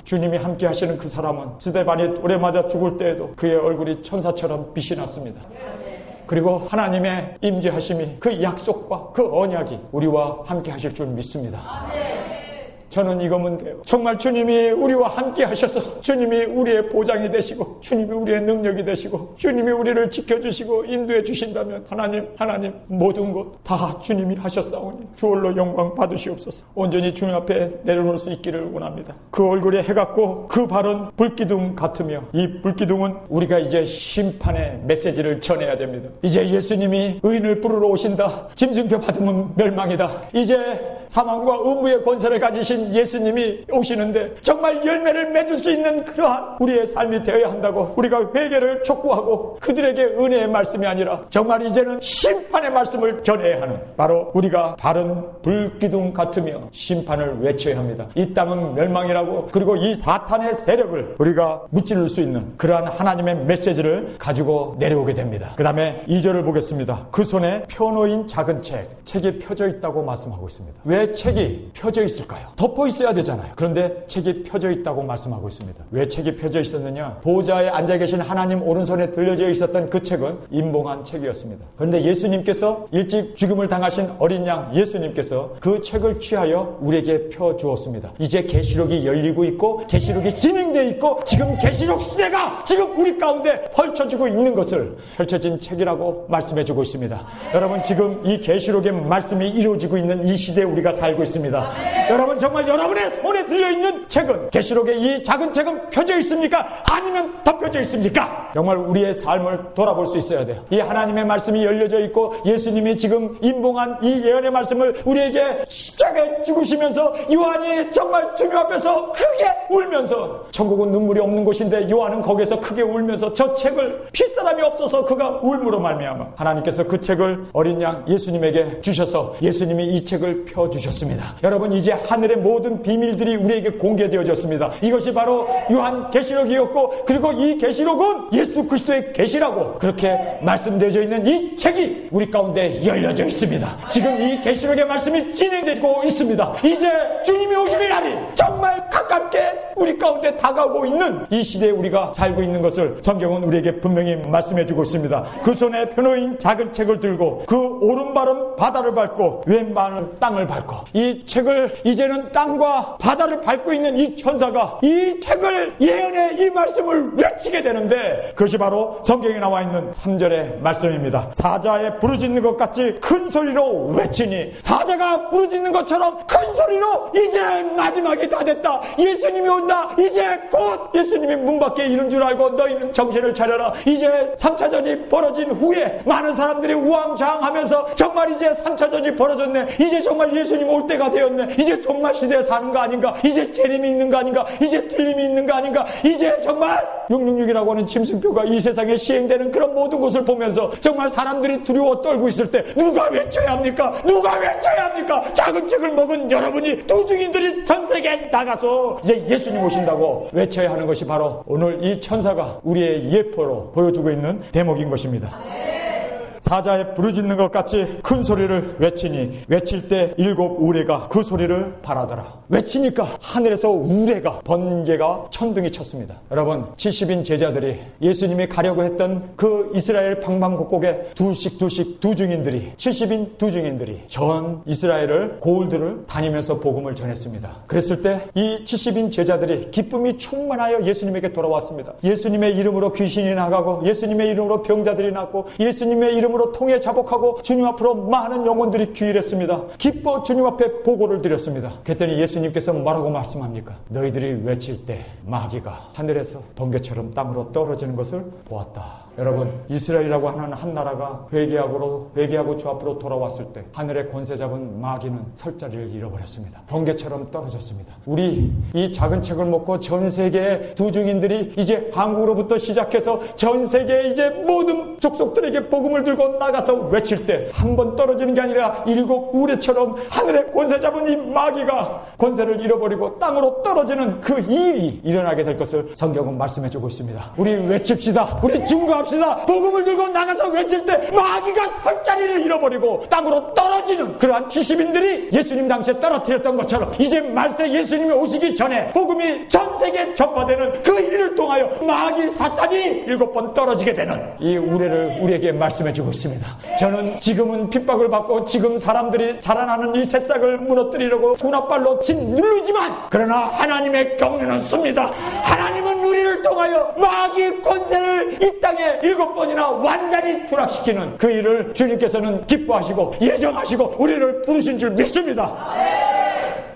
주님이 함께 하시는 그 사람은 스데반이 돌에 맞아 죽을 때에도 그의 얼굴이 천사처럼 빛이 났습니다. 그리고 하나님의 임재하심이, 그 약속과 그 언약이 우리와 함께 하실 줄 믿습니다. 저는 이거면 돼요. 정말 주님이 우리와 함께 하셔서 주님이 우리의 보장이 되시고 주님이 우리의 능력이 되시고 주님이 우리를 지켜주시고 인도해 주신다면 하나님 모든 것 다 주님이 하셨사오니 주홀로 영광 받으시옵소서. 온전히 주님 앞에 내려놓을 수 있기를 원합니다. 그 얼굴에 해 같고 그 발은 불기둥 같으며, 이 불기둥은 우리가 이제 심판의 메시지를 전해야 됩니다. 이제 예수님이 의인을 부르러 오신다. 짐승표 받으면 멸망이다. 이제 사망과 음부의 권세를 가지신 예수님이 오시는데 정말 열매를 맺을 수 있는 그러한 우리의 삶이 되어야 한다고 우리가 회개를 촉구하고 그들에게 은혜의 말씀이 아니라 정말 이제는 심판의 말씀을 전해야 하는, 바로 우리가 바른 불기둥 같으며 심판을 외쳐야 합니다. 이 땅은 멸망이라고, 그리고 이 사탄의 세력을 우리가 무찌를 수 있는 그러한 하나님의 메시지를 가지고 내려오게 됩니다. 그 다음에 2절을 보겠습니다. 그 손에 펴놓인 작은 책이 펴져 있다고 말씀하고 있습니다. 왜 책이 펴져 있을까요? 더 덮어 있어야 되잖아요. 그런데 책이 펴져 있다고 말씀하고 있습니다. 왜 책이 펴져 있었느냐? 보좌에 앉아 계신 하나님 오른손에 들려져 있었던 그 책은 임봉한 책이었습니다. 그런데 예수님께서 일찍 죽음을 당하신 어린 양 예수님께서 그 책을 취하여 우리에게 펴주었습니다. 이제 계시록이 열리고 있고 계시록이 진행되어 있고 지금 계시록 시대가 지금 우리 가운데 펼쳐지고 있는 것을 펼쳐진 책이라고 말씀해주고 있습니다. 여러분, 지금 이 계시록의 말씀이 이루어지고 있는 이 시대에 우리가 살고 있습니다. 여러분, 정말 여러분의 손에 들려있는 책은, 계시록의 이 작은 책은 펴져 있습니까? 아니면 덮여져 있습니까? 정말 우리의 삶을 돌아볼 수 있어야 돼요. 이 하나님의 말씀이 열려져 있고 예수님이 지금 임봉한 이 예언의 말씀을 우리에게 십자가에 죽으시면서 요한이 정말 주님 앞에서 크게 울면서, 천국은 눈물이 없는 곳인데 요한은 거기서 크게 울면서 저 책을 필 사람이 없어서 그가 울므로 말미암아 하나님께서 그 책을 어린 양 예수님에게 주셔서 예수님이 이 책을 펴주셨습니다. 여러분, 이제 하늘의 모든 비밀들이 우리에게 공개되어졌습니다. 이것이 바로 요한 계시록이었고, 그리고 이 계시록은 예수 그리스도의 계시라고 그렇게 말씀되어져 있는 이 책이 우리 가운데 열려져 있습니다. 지금 이 계시록의 말씀이 진행되고 있습니다. 이제 주님이 오실 날이 정말 가깝게 우리 가운데 다가오고 있는 이 시대에 우리가 살고 있는 것을 성경은 우리에게 분명히 말씀해주고 있습니다. 그 손에 펴놓인 작은 책을 들고 그 오른발은 바다를 밟고 왼발은 땅을 밟고, 이 책을 이제는 땅과 바다를 밟고 있는 이 천사가 이 책을 예언의 이 말씀을 외치게 되는데, 그것이 바로 성경에 나와 있는 3절의 말씀입니다. 사자의 부르짖는 것 같이 큰 소리로 외치니, 사자가 부르짖는 것처럼 큰 소리로 이제 마지막이 다 됐다, 예수님이 온다, 이제 곧 예수님이 문 밖에 이른 줄 알고 너희는 정신을 차려라. 이제 3차전이 벌어진 후에 많은 사람들이 우왕좌왕하면서 정말 이제 3차전이 벌어졌네, 이제 정말 예수님 올 때가 되었네, 이제 종말 시대에 사는 거 아닌가, 이제 재림이 있는 거 아닌가, 이제 틀림이 있는 거 아닌가, 이제 정말 666이라고 하는 짐승표가 이 세상에 시행되는 그런 모든 것을 보면서 정말 사람들이 두려워 떨고 있을 때 누가 외쳐야 합니까? 누가 외쳐야 합니까? 작은 책을 먹은 여러분이, 두 증인들이 전 세계에 나가서 이제 예수님 오신다고 외쳐야 하는 것이 바로 오늘 이 천사가 우리의 예표로 보여주고 있는 대목인 것입니다. 사자의 부르짖는 것 같이 큰 소리를 외치니, 외칠 때 7 우레가 그 소리를 바라더라. 외치니까 하늘에서 우레가, 번개가 천둥이 쳤습니다. 여러분, 70인 제자들이 예수님이 가려고 했던 그 이스라엘 방방곡곡에 두씩 두 증인들이, 70인 두 증인들이 전 이스라엘을, 고을들을 다니면서 복음을 전했습니다. 그랬을 때 이 70인 제자들이 기쁨이 충만하여 예수님에게 돌아왔습니다. 예수님의 이름으로 귀신이 나가고, 예수님의 이름으로 병자들이 낫고, 예수님의 이름으로 통해 자복하고 주님 앞으로 많은 영혼들이 귀일했습니다. 기뻐 주님 앞에 보고를 드렸습니다. 그랬더니 예수님께서 뭐라고 말씀합니까? 너희들이 외칠 때 마귀가 하늘에서 번개처럼 땅으로 떨어지는 것을 보았다. 여러분, 이스라엘이라고 하는 한 나라가 회개하고 주 앞으로 돌아왔을 때 하늘의 권세 잡은 마귀는 설 자리를 잃어버렸습니다. 번개처럼 떨어졌습니다. 우리 이 작은 책을 먹고 전 세계의 두 증인들이 이제 한국으로부터 시작해서 전 세계의 이제 모든 족속들에게 복음을 들고 나가서 외칠 때 한 번 떨어지는 게 아니라 7 우레처럼 하늘의 권세 잡은 이 마귀가 권세를 잃어버리고 땅으로 떨어지는 그 일이 일어나게 될 것을 성경은 말씀해주고 있습니다. 우리 외칩시다. 우리 증거합시다. 복음을 들고 나가서 외칠 때 마귀가 설 자리를 잃어버리고 땅으로 떨어지는 그러한 기시민들이 예수님 당시에 떨어뜨렸던 것처럼 이제 말세 예수님이 오시기 전에 복음이 전 세계에 전파되는 그 일을 통하여 마귀 사탄이 7번 떨어지게 되는 이 우레를 우리에게 말씀해주고 있습니다. 저는 지금은 핍박을 받고 지금 사람들이 자라나는 이 새싹을 무너뜨리려고 군합발로 짓누르지만, 그러나 하나님의 경륜은 씁니다. 하나님은 우리를 통하여 마귀의 권세를 이 땅에 7번이나 완전히 추락시키는 그 일을 주님께서는 기뻐하시고 예정하시고 우리를 부르신 줄 믿습니다.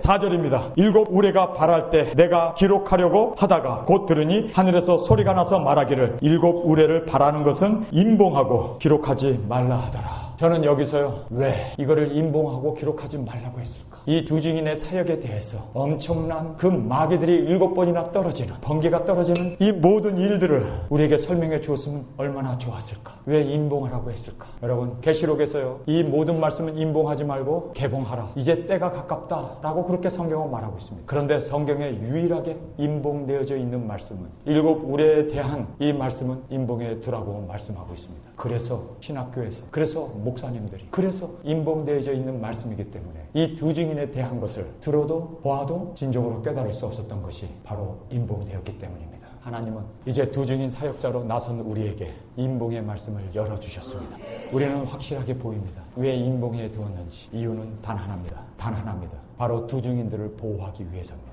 4절입니다. 7 우레가 발할 때 내가 기록하려고 하다가 곧 들으니 하늘에서 소리가 나서 말하기를 7 우레를 발하는 것은 임봉하고 기록하지 말라 하더라. 저는 여기서요, 왜 이거를 임봉하고 기록하지 말라고 했을까? 이 두 증인의 사역에 대해서 엄청난 그 마귀들이 7번이나 떨어지는, 번개가 떨어지는 이 모든 일들을 우리에게 설명해 주었으면 얼마나 좋았을까? 왜 임봉하라고 했을까? 여러분, 계시록에서요, 이 모든 말씀은 임봉하지 말고 개봉하라, 이제 때가 가깝다라고 그렇게 성경은 말하고 있습니다. 그런데 성경에 유일하게 임봉되어져 있는 말씀은 7 우레에 대한 이 말씀은 임봉해 두라고 말씀하고 있습니다. 그래서 신학교에서, 그래서 목사님들이. 그래서 임봉되어져 있는 말씀이기 때문에 이 두 증인에 대한 것을 들어도 보아도 진정으로 깨달을 수 없었던 것이 바로 임봉되었기 때문입니다. 하나님은 이제 두 증인 사역자로 나선 우리에게 임봉의 말씀을 열어주셨습니다. 우리는 확실하게 보입니다. 왜 임봉에 두었는지 이유는 단 하나입니다. 단 하나입니다. 바로 두 증인들을 보호하기 위해서입니다.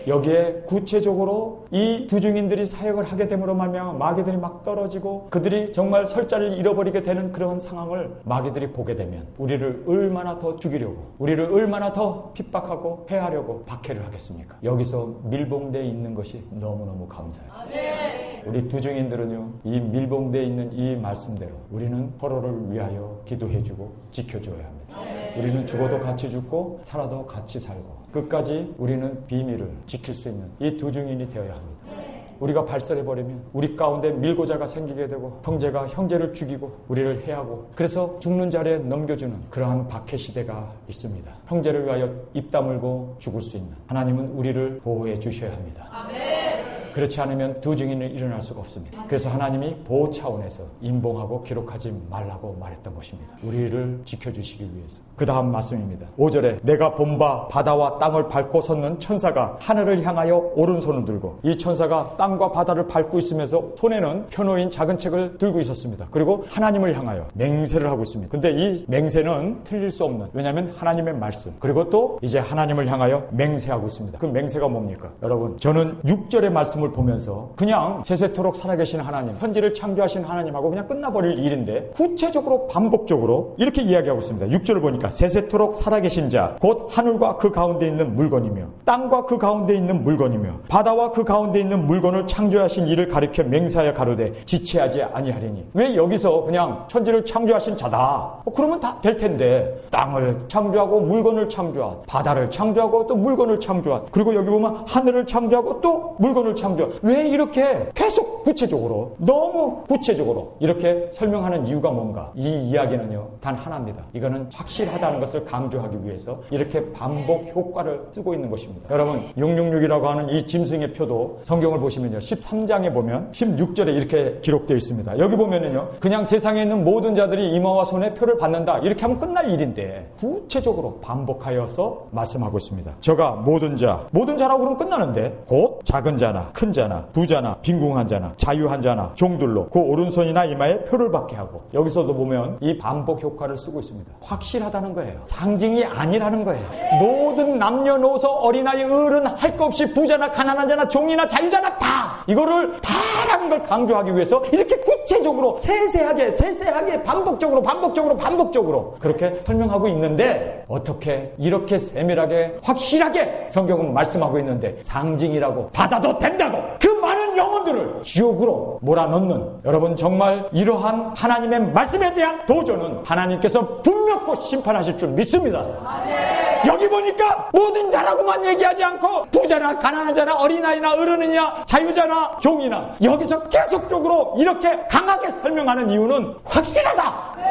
여기에 구체적으로 이 두 증인들이 사역을 하게 됨으로 말미암아 마귀들이 막 떨어지고 그들이 정말 설자를 잃어버리게 되는 그런 상황을 마귀들이 보게 되면 우리를 얼마나 더 죽이려고, 우리를 얼마나 더 핍박하고 해하려고 박해를 하겠습니까? 여기서 밀봉되어 있는 것이 너무너무 감사해요. 우리 두 증인들은요, 이 밀봉되어 있는 이 말씀대로 우리는 서로를 위하여 기도해주고 지켜줘야 합니다. 우리는 죽어도 같이 죽고 살아도 같이 살고 끝까지 우리는 비밀을 지킬 수 있는 이 두 증인이 되어야 합니다. 우리가 발설해버리면 우리 가운데 밀고자가 생기게 되고 형제가 형제를 죽이고 우리를 해하고 그래서 죽는 자리에 넘겨주는 그러한 박해 시대가 있습니다. 형제를 위하여 입 다물고 죽을 수 있는 하나님은 우리를 보호해 주셔야 합니다. 그렇지 않으면 두 증인은 일어날 수가 없습니다. 그래서 하나님이 보호 차원에서 임봉하고 기록하지 말라고 말했던 것입니다. 우리를 지켜주시기 위해서. 그 다음 말씀입니다. 5절에 내가 본 바 바다와 땅을 밟고 섰는 천사가 하늘을 향하여 오른손을 들고, 이 천사가 땅과 바다를 밟고 있으면서 손에는 펴놓인 작은 책을 들고 있었습니다. 그리고 하나님을 향하여 맹세를 하고 있습니다. 근데 이 맹세는 틀릴 수 없는, 왜냐하면 하나님의 말씀, 그리고 또 이제 하나님을 향하여 맹세하고 있습니다. 그 맹세가 뭡니까? 여러분, 저는 6절의 말씀을 보면서 그냥 세세토록 살아계신 하나님, 천지를 창조하신 하나님하고 그냥 끝나버릴 일인데 구체적으로 반복적으로 이렇게 이야기하고 있습니다. 6절을 보니까 세세토록 살아계신 자 곧 하늘과 그 가운데 있는 물건이며 땅과 그 가운데 있는 물건이며 바다와 그 가운데 있는 물건을 창조하신 이를 가리켜 맹세하여 가로되 지체하지 아니하리니. 왜 여기서 그냥 천지를 창조하신 자다, 그러면 다 될 텐데 땅을 창조하고 물건을 창조한, 바다를 창조하고 또 물건을 창조한, 그리고 여기 보면 하늘을 창조하고 또 물건을 창조한, 왜 이렇게 계속 구체적으로, 너무 구체적으로 이렇게 설명하는 이유가 뭔가? 이 이야기는요 단 하나입니다. 이거는 확실하다는 것을 강조하기 위해서 이렇게 반복 효과를 쓰고 있는 것입니다. 여러분, 666이라고 하는 이 짐승의 표도 성경을 보시면요 13장에 보면 16절에 이렇게 기록되어 있습니다. 여기 보면은요 그냥 세상에 있는 모든 자들이 이마와 손에 표를 받는다 이렇게 하면 끝날 일인데 구체적으로 반복하여서 말씀하고 있습니다. 저가 모든 자라고 그러면 끝나는데 곧 작은 자나 큰 자나 부자나 빈궁한 자나 자유한 자나 종들로 그 오른손이나 이마에 표를 받게 하고, 여기서도 보면 이 반복 효과를 쓰고 있습니다. 확실하다는 거예요. 상징이 아니라는 거예요. 모든 남녀노소 어린아이 어른 할 것 없이 부자나 가난한 자나 종이나 자유자나 다 이거를 다라는 걸 강조하기 위해서 이렇게 구체적으로 세세하게 반복적으로 그렇게 설명하고 있는데, 어떻게 이렇게 세밀하게 확실하게 성경은 말씀하고 있는데 상징이라고 받아도 된다고 그 많은 영혼들을 지옥으로 몰아넣는, 여러분 정말 이러한 하나님의 말씀에 대한 도전은 하나님께서 분명코 심판하실 줄 믿습니다. 여기 보니까 모든 자라고만 얘기하지 않고 부자나 가난한 자나 어린아이나 어른이냐 자유자나 종이나, 여기서 계속적으로 이렇게 강하게 설명하는 이유는 확실하다.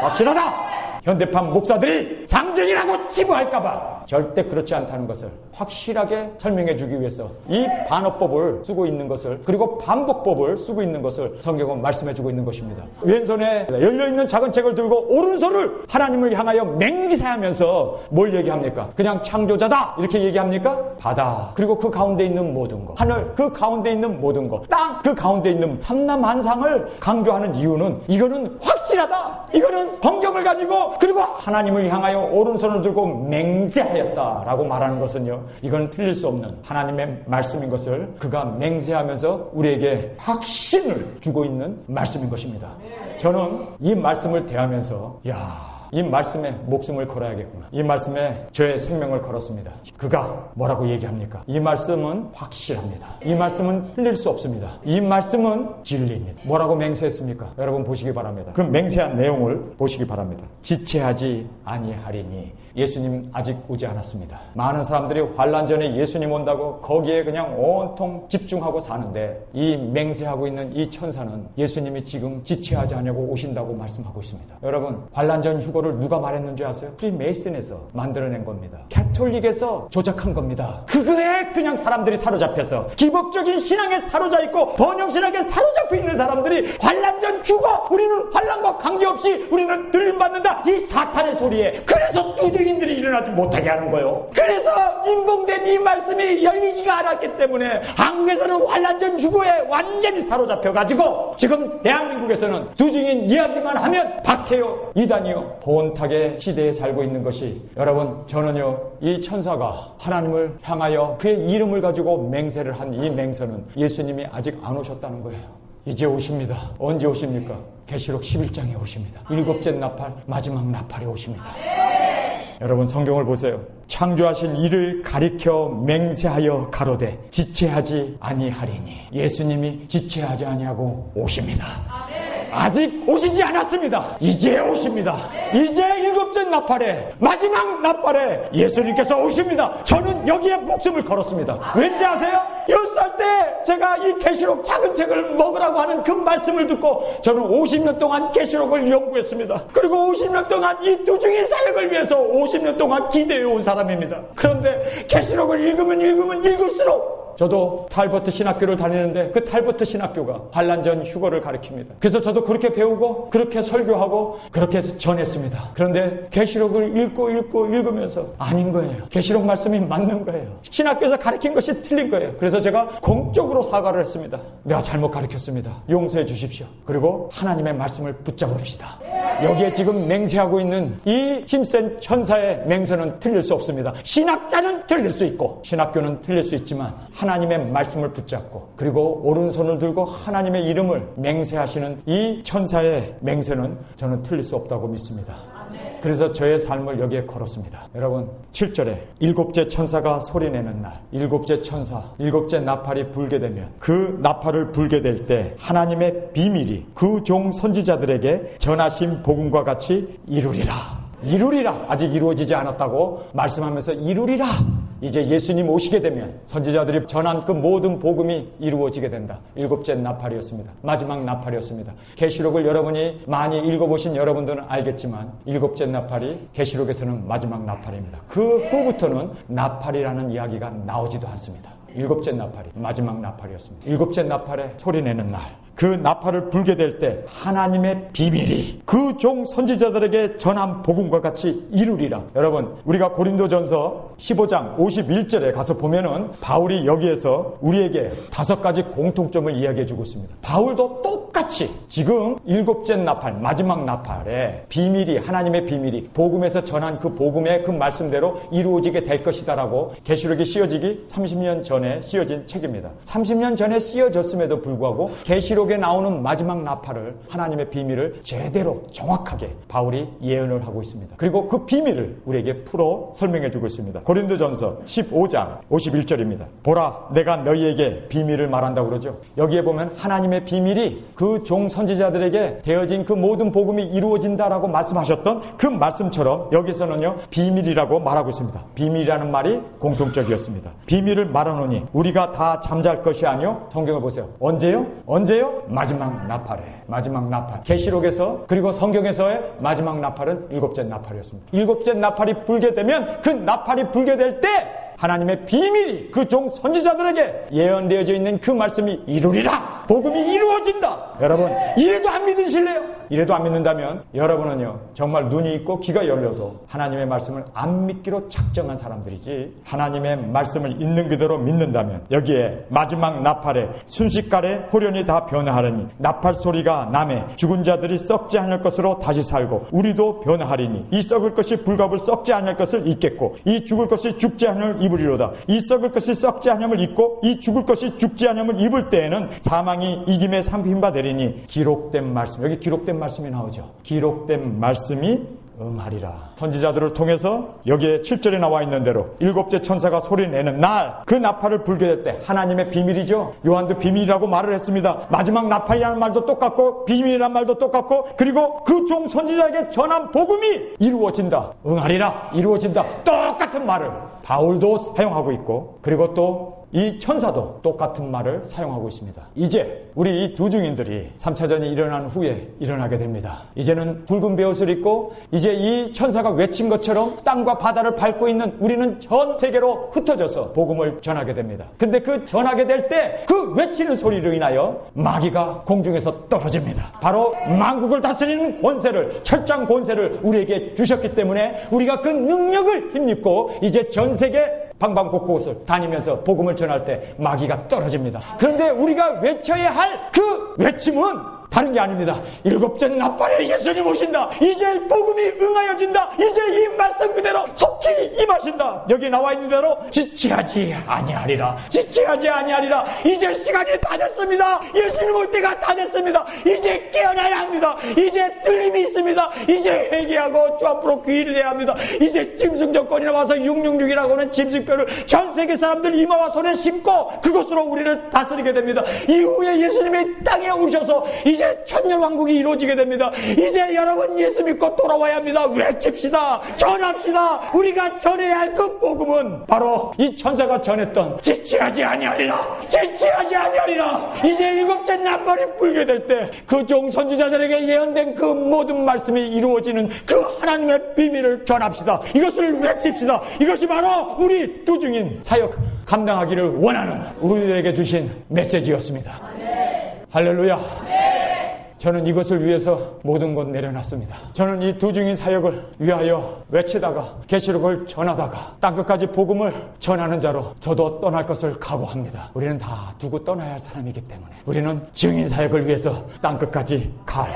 현대판 목사들이 상징이라고 치부할까봐 절대 그렇지 않다는 것을 확실하게 설명해 주기 위해서 이 반어법을 쓰고 있는 것을, 그리고 반복법을 쓰고 있는 것을 성경은 말씀해 주고 있는 것입니다. 왼손에 열려있는 작은 책을 들고 오른손을 하나님을 향하여 맹세하면서 뭘 얘기합니까? 그냥 창조자다 이렇게 얘기합니까? 바다, 그리고 그 가운데 있는 모든 것, 하늘 그 가운데 있는 모든 것, 땅 그 가운데 있는 삼라만상을 강조하는 이유는 이거는 확실하다, 이거는 성경을 가지고 그리고 하나님을 향하여 오른손을 들고 맹세하였다라고 말하는 것은요, 이건 틀릴 수 없는 하나님의 말씀인 것을 그가 맹세하면서 우리에게 확신을 주고 있는 말씀인 것입니다. 저는 이 말씀을 대하면서 이 말씀에 목숨을 걸어야겠구나, 이 말씀에 저의 생명을 걸었습니다. 그가 뭐라고 얘기합니까? 이 말씀은 확실합니다. 이 말씀은 틀릴 수 없습니다. 이 말씀은 진리입니다. 뭐라고 맹세했습니까? 여러분 보시기 바랍니다. 그 맹세한 내용을 보시기 바랍니다. 지체하지 아니하리니. 예수님 아직 오지 않았습니다. 많은 사람들이 환난 전에 예수님 온다고 거기에 그냥 온통 집중하고 사는데, 이 맹세하고 있는 이 천사는 예수님이 지금 지체하지 않냐고 오신다고 말씀하고 있습니다. 여러분, 환난 전 휴거 주거를 누가 말했는 줄 아세요? 프리메이슨에서 만들어낸 겁니다. 캐톨릭에서 조작한 겁니다. 그거에 그냥 사람들이 사로잡혀서 기복적인 신앙에 사로잡고 번영신학에 사로잡혀 있는 사람들이 환란전 휴거, 우리는 환란과 관계없이 우리는 들림받는다, 이 사탄의 소리에 그래서 두중인들이 일어나지 못하게 하는 거예요. 그래서 인봉된 이 말씀이 열리지가 않았기 때문에 한국에서는 환란전 휴거에 완전히 사로잡혀가지고 지금 대한민국에서는 두중인 이야기만 하면 박해요, 이단이요, 혼탁의 시대에 살고 있는 것이, 여러분, 저는요 이 천사가 하나님을 향하여 그의 이름을 가지고 맹세를 한 이 맹세는 예수님이 아직 안 오셨다는 거예요. 이제 오십니다. 언제 오십니까? 계시록 11장에 오십니다. 일곱째 나팔, 마지막 나팔에 오십니다. 여러분, 성경을 보세요. 창조하신 이를 가리켜 맹세하여 가로되 지체하지 아니하리니, 예수님이 지체하지 아니하고 오십니다. 아직 오시지 않았습니다. 이제 오십니다. 이제 일곱째 나팔에, 마지막 나팔에 예수님께서 오십니다. 저는 여기에 목숨을 걸었습니다. 왠지 아세요? 10살 때 제가 이 계시록 작은 책을 먹으라고 하는 그 말씀을 듣고 저는 50년 동안 계시록을 연구했습니다. 그리고 50년 동안 이 두중인 사역을 위해서 50년 동안 기대해온 사람입니다. 그런데 계시록을 읽으면 읽을수록, 저도 탈버트 신학교를 다니는데 그 탈버트 신학교가 환란전 휴거를 가르칩니다. 그래서 저도 그렇게 배우고 그렇게 설교하고 그렇게 전했습니다. 그런데 계시록을 읽으면서 아닌 거예요. 계시록 말씀이 맞는 거예요. 신학교에서 가르친 것이 틀린 거예요. 그래서 제가 공적으로 사과를 했습니다. 내가 잘못 가르쳤습니다. 용서해 주십시오. 그리고 하나님의 말씀을 붙잡읍시다. 여기에 지금 맹세하고 있는 이 힘센 천사의 맹세는 틀릴 수 없습니다. 신학자는 틀릴 수 있고 신학교는 틀릴 수 있지만 하나님의 말씀을 붙잡고 그리고 오른손을 들고 하나님의 이름을 맹세하시는 이 천사의 맹세는 저는 틀릴 수 없다고 믿습니다. 그래서 저의 삶을 여기에 걸었습니다. 여러분, 7절에 일곱째 천사가 소리내는 날, 일곱째 천사, 일곱째 나팔이 불게 되면, 그 나팔을 불게 될 때 하나님의 비밀이 그 종 선지자들에게 전하신 복음과 같이 이루리라. 이루리라. 아직 이루어지지 않았다고 말씀하면서 이루리라. 이제 예수님 오시게 되면 선지자들이 전한 그 모든 복음이 이루어지게 된다. 일곱째 나팔이었습니다. 마지막 나팔이었습니다. 계시록을 여러분이 많이 읽어보신 여러분들은 알겠지만 일곱째 나팔이 계시록에서는 마지막 나팔입니다. 그 후부터는 나팔이라는 이야기가 나오지도 않습니다. 일곱째 나팔이 마지막 나팔이었습니다. 일곱째 나팔에 소리내는 날, 그 나팔을 불게 될 때 하나님의 비밀이 그 종 선지자들에게 전한 복음과 같이 이루리라. 여러분, 우리가 고린도전서 15장 51절에 가서 보면은 바울이 여기에서 우리에게 5가지 공통점을 이야기해 주고 있습니다. 바울도 똑같이 지금 일곱째 나팔, 마지막 나팔에 비밀이, 하나님의 비밀이 복음에서 전한 그 복음의 그 말씀대로 이루어지게 될 것이다라고, 계시록이 씌어지기 30년 전에 씌어진 책입니다. 30년 전에 씌어졌음에도 불구하고 계시록에 나오는 마지막 나팔을, 하나님의 비밀을 제대로 정확하게 바울이 예언을 하고 있습니다. 그리고 그 비밀을 우리에게 풀어 설명해 주고 있습니다. 고린도전서 15장 51절입니다. 보라, 내가 너희에게 비밀을 말한다고 그러죠. 여기에 보면 하나님의 비밀이 그 종 선지자들에게 되어진 그 모든 복음이 이루어진다라고 말씀하셨던 그 말씀처럼 여기서는요, 비밀이라고 말하고 있습니다. 비밀이라는 말이 공통적이었습니다. 비밀을 말하노니 우리가 다 잠잘 것이 아니요. 성경을 보세요. 언제요? 마지막 나팔에. 마지막 나팔. 계시록에서 그리고 성경에서의 마지막 나팔은 일곱째 나팔이었습니다. 일곱째 나팔이 불게 되면, 그 나팔이 불게 될 때 하나님의 비밀이 그 종 선지자들에게 예언되어져 있는 그 말씀이 이루리라. 복음이 이루어진다. 여러분, 이래도 안 믿으실래요? 이래도 안 믿는다면 여러분은요, 정말 눈이 있고 귀가 열려도 하나님의 말씀을 안 믿기로 작정한 사람들이지, 하나님의 말씀을 있는 그대로 믿는다면 여기에 마지막 나팔에 순식간에 호련이 다 변화하리니 나팔 소리가 나매 죽은 자들이 썩지 않을 것으로 다시 살고 우리도 변화하리니 이 썩을 것이 불갑을 썩지 않을 것을 잊겠고 이 죽을 것이 죽지 않을 입으리로다. 이 썩을 것이 썩지 않음을 잊고 이 죽을 것이 죽지 않음을 입을 때에는 사망이 이김의 상品바 되리니 기록된 말씀, 여기 기록된 말씀이 나오죠. 기록된 말씀이 응하리라. 선지자들을 통해서 여기에 7절에 나와 있는 대로 일곱째 천사가 소리내는 날, 그 나팔을 불게 될 때 하나님의 비밀이죠. 요한도 비밀이라고 말을 했습니다. 마지막 나팔이라는 말도 똑같고 비밀이라는 말도 똑같고, 그리고 그 종 선지자에게 전한 복음이 이루어진다. 응하리라. 이루어진다. 똑같은 말을 바울도 사용하고 있고, 그리고 또 이 천사도 똑같은 말을 사용하고 있습니다. 이제 우리 이 두 증인들이 3차전이 일어난 후에 일어나게 됩니다. 이제는 붉은 베옷을 입고 이제 이 천사가 외친 것처럼 땅과 바다를 밟고 있는 우리는 전 세계로 흩어져서 복음을 전하게 됩니다. 근데 그 전하게 될 때 그 외치는 소리로 인하여 마귀가 공중에서 떨어집니다. 바로 만국을 다스리는 권세를, 철장 권세를 우리에게 주셨기 때문에 우리가 그 능력을 힘입고 이제 전 세계 방방곡곡을 다니면서 복음을 전할 때 마귀가 떨어집니다. 그런데 우리가 외쳐야 할 그 외침은 다른 게 아닙니다. 일곱째 나팔에 예수님 오신다. 이제 복음이 응하여진다. 이제 이 말씀 그대로 속히 임하신다. 여기 나와 있는 대로 지체하지 아니하리라. 지체하지 아니하리라. 이제 시간이 다 됐습니다. 예수님 올 때가 다 됐습니다. 이제 깨어나야 합니다. 이제 틀림이 있습니다. 이제 회개하고 주 앞으로 귀를 내야 합니다. 이제 짐승 정권이 나와서 666이라고 하는 짐승뼈를 전 세계 사람들 이마와 손에 심고 그것으로 우리를 다스리게 됩니다. 이후에 예수님이 땅에 오셔서 이제 천년왕국이 이루어지게 됩니다. 이제 여러분 예수 믿고 돌아와야 합니다. 외칩시다. 전합시다. 우리가 전해야 할 그 복음은 바로 이 천사가 전했던 지체하지 아니하리라. 지체하지 아니하리라. 이제 일곱째 나팔이 불게 될 때 그 종 선지자들에게 예언된 그 모든 말씀이 이루어지는 그 하나님의 비밀을 전합시다. 이것을 외칩시다. 이것이 바로 우리 두 증인 사역 감당하기를 원하는 우리들에게 주신 메시지였습니다. 할렐루야. 저는 이것을 위해서 모든 것 내려놨습니다. 저는 이 두 증인 사역을 위하여 외치다가 계시록을 전하다가 땅끝까지 복음을 전하는 자로 저도 떠날 것을 각오합니다. 우리는 다 두고 떠나야 할 사람이기 때문에 우리는 증인 사역을 위해서 땅끝까지 갈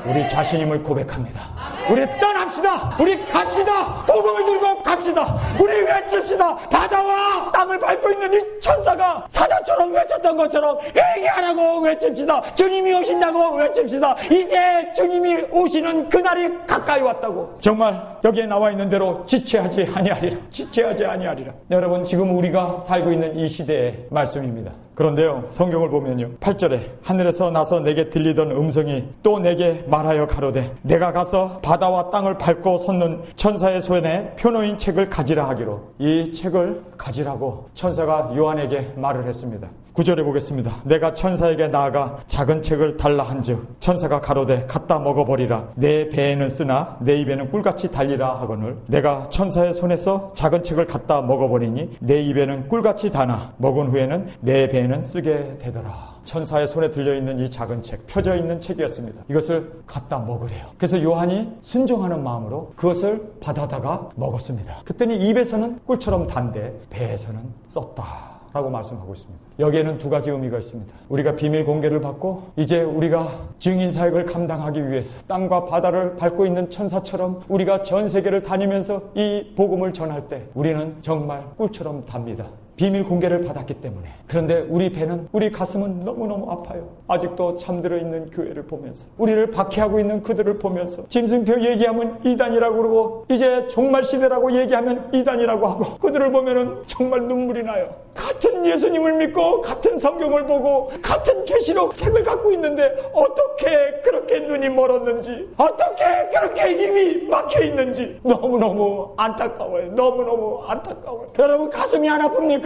우리 자신임을 고백합니다. 우리 떠납시다. 우리 갑시다. 복음을 들고 갑시다. 우리 외칩시다. 바다와 땅을 밟고 있는 이 천사가 사자처럼 외쳤던 것처럼 회개하라고 외칩시다. 주님이 오신다고 외칩시다. 이제 주님이 오시는 그날이 가까이 왔다고. 정말 여기에 나와 있는 대로 지체하지 아니하리라. 지체하지 아니하리라. 여러분 지금 우리가 살고 있는 이 시대의 말씀입니다. 그런데요 성경을 보면요 8절에 하늘에서 나서 내게 들리던 음성이 또 내게 말하여 가로되 내가 가서 바다와 땅을 밟고 섰는 천사의 손에 표놓인 책을 가지라 하기로. 이 책을 가지라고 천사가 요한에게 말을 했습니다. 9절에 보겠습니다. 내가 천사에게 나아가 작은 책을 달라 한즉 천사가 가로되 갖다 먹어버리라. 내 배에는 쓰나 내 입에는 꿀같이 달리라 하거늘 내가 천사의 손에서 작은 책을 갖다 먹어버리니 내 입에는 꿀같이 다나 먹은 후에는 내 배에는 쓰게 되더라. 천사의 손에 들려있는 이 작은 책, 펴져 있는 책이었습니다. 이것을 갖다 먹으래요. 그래서 요한이 순종하는 마음으로 그것을 받아다가 먹었습니다. 그랬더니 입에서는 꿀처럼 단데 배에서는 썼다 라고 말씀하고 있습니다. 여기에는 두 가지 의미가 있습니다. 우리가 비밀 공개를 받고 이제 우리가 증인 사역을 감당하기 위해서 땅과 바다를 밟고 있는 천사처럼 우리가 전 세계를 다니면서 이 복음을 전할 때 우리는 정말 꿀처럼 답니다. 비밀 공개를 받았기 때문에. 그런데 우리 배는, 우리 가슴은 너무너무 아파요. 아직도 잠들어 있는 교회를 보면서, 우리를 박해하고 있는 그들을 보면서, 짐승표 얘기하면 이단이라고 그러고 이제 종말 시대라고 얘기하면 이단이라고 하고 그들을 보면은 정말 눈물이 나요. 같은 예수님을 믿고 같은 성경을 보고 같은 계시록 책을 갖고 있는데 어떻게 그렇게 눈이 멀었는지, 어떻게 그렇게 입이 막혀 있는지 너무너무 안타까워요. 너무너무 안타까워요. 여러분 가슴이 안 아픕니까?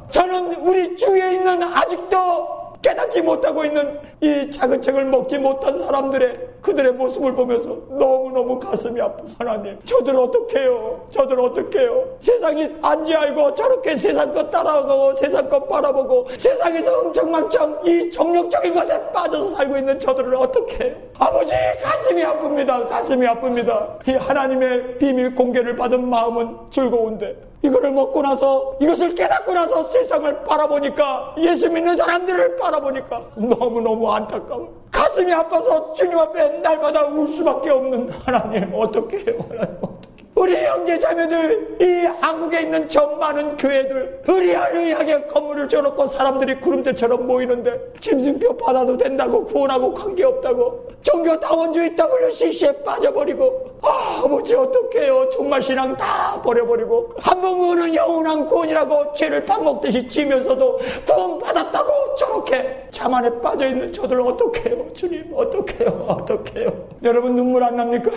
저는 우리 주위에 있는 아직도 깨닫지 못하고 있는 이 작은 책을 먹지 못한 사람들의 그들의 모습을 보면서 너무너무 가슴이 아파서 하나님 저들 어떡해요? 저들 어떡해요? 세상이 안지 알고 저렇게 세상 것 따라가고 세상 것 바라보고 세상에서 흥청망청 이 정욕적인 것에 빠져서 살고 있는 저들을 어떡해요? 아버지 가슴이 아픕니다. 가슴이 아픕니다. 이 하나님의 비밀 공개를 받은 마음은 즐거운데 이거를 먹고 나서, 이것을 깨닫고 나서 세상을 바라보니까, 예수 믿는 사람들을 바라보니까 너무너무 안타까워. 가슴이 아파서 주님 앞에 날마다 울 수밖에 없는 하나님 어떻게 해요? 하나님 어떻게? 우리 형제 자매들, 이 한국에 있는 저 많은 교회들 의리하게 건물을 쳐놓고 사람들이 구름대처럼 모이는데 짐승표 받아도 된다고, 구원하고 관계없다고, 종교다원주의 WCC에 빠져버리고, 아버지 어떡해요? 종말신앙 다 버려버리고 한번 구원은 영원한 구원이라고 죄를 밥 먹듯이 지면서도 구원 받았다고 저렇게 자만에 빠져있는 저들 어떡해요? 주님 어떡해요? 어떡해요? 여러분 눈물 안 납니까?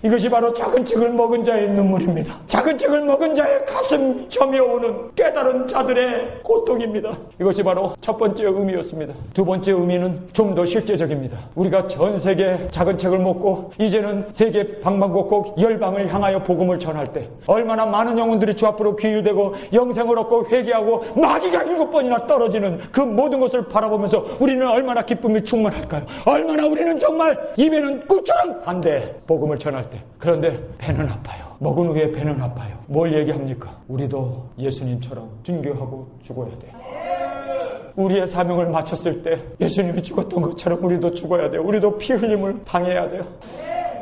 이것이 바로 작은 책을 먹은 자의 눈물입니다. 작은 책을 먹은 자의 가슴 저며오는 깨달은 자들의 고통입니다. 이것이 바로 첫 번째 의미였습니다. 두 번째 의미는 좀 더 실제적입니다. 우리가 전 세계 작은 책을 먹고 이제는 세계 방방곡곡 열방을 향하여 복음을 전할 때 얼마나 많은 영혼들이 주 앞으로 귀일되고 영생을 얻고 회개하고 마귀가 7번이나 떨어지는 그 모든 것을 바라보면서 우리는 얼마나 기쁨이 충만할까요? 얼마나 우리는 정말 입에는 꿀처럼 한데 복음을 전할 때. 그런데 배는 아파요. 먹은 후에 배는 아파요. 뭘 얘기합니까? 우리도 예수님처럼 순교하고 죽어야 돼요. 우리의 사명을 마쳤을 때 예수님이 죽었던 것처럼 우리도 죽어야 돼요. 우리도 피 흘림을 당해야 돼요.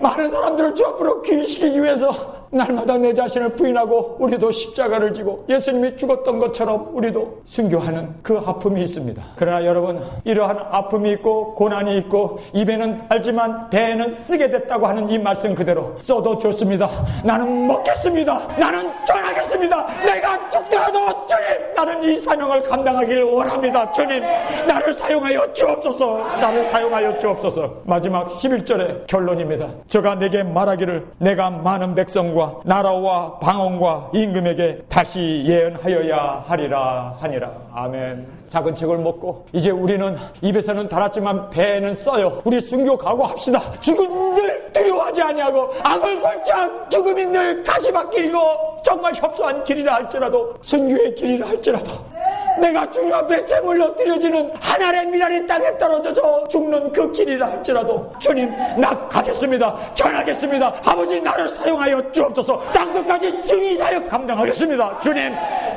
많은 사람들을 주 앞으로 귀신시키기 위해서 날마다 내 자신을 부인하고 우리도 십자가를 지고 예수님이 죽었던 것처럼 우리도 순교하는 그 아픔이 있습니다. 그러나 여러분, 이러한 아픔이 있고 고난이 있고 입에는 알지만 배에는 쓰게 됐다고 하는 이 말씀 그대로 써도 좋습니다. 나는 먹겠습니다. 나는 전하겠습니다. 내가 죽더라도 주님, 나는 이 사명을 감당하기를 원합니다. 주님, 나를 사용하여 주옵소서. 나를 사용하여 주옵소서. 마지막 11절의 결론입니다. 저가 내게 말하기를 내가 많은 백성과 나라와 방언과 임금에게 다시 예언하여야 하리라 하니라. 아멘. 작은 책을 먹고 이제 우리는 입에서는 달았지만 배에는 써요. 우리 순교 각오합시다. 죽음을 늘 두려워하지 아니하고 악을 골짝 죽음이 늘 가시밭길이고 정말 협소한 길이라 할지라도 순교의 길이라 할지라도 내가 주님 앞에 제물로 드려지는 하늘의 미랄이 땅에 떨어져서 죽는 그 길이라 할지라도 주님, 나 가겠습니다. 전하겠습니다. 아버지, 나를 사용하여 주옵소서. 땅끝까지 증인 사역 감당하겠습니다. 주님,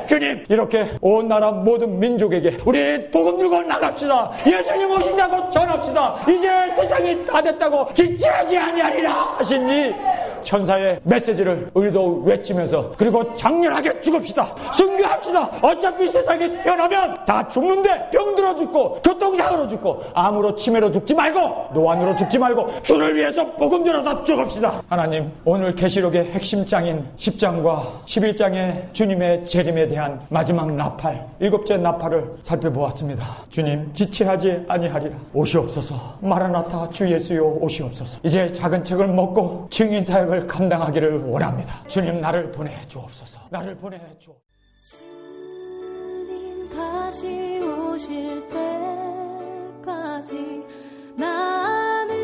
주님, 이렇게 온 나라 모든 민족에게 우리 복음 들고 나갑시다. 예수님 오신다고 전합시다. 이제 세상이 다 됐다고 지체하지 아니하리라 하신 이 천사의 메시지를 우리도 외치면서 그리고 장렬하게 죽읍시다. 순교합시다. 어차피 세상에 태어나면 다 죽는데 병들어 죽고 교통사고로 죽고 암으로 치매로 죽지 말고 노안으로 죽지 말고 주를 위해서 복음 들어서 죽읍시다. 하나님, 오늘 계시록의 핵심 장인 10장과 11장의 주님의 재림에 대한 마지막 나팔, 7째 나팔을 살펴보았습니다. 주님, 지체하지 아니하리라. 오시옵소서. 마라나타 주 예수여 오시옵소서. 이제 작은 책을 먹고 증인 사역을 감당하기를 원합니다. 주님, 나를 보내주옵소서. 나를 보내주옵소서. 주님 다시 오실 때까지 나는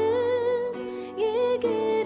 이 길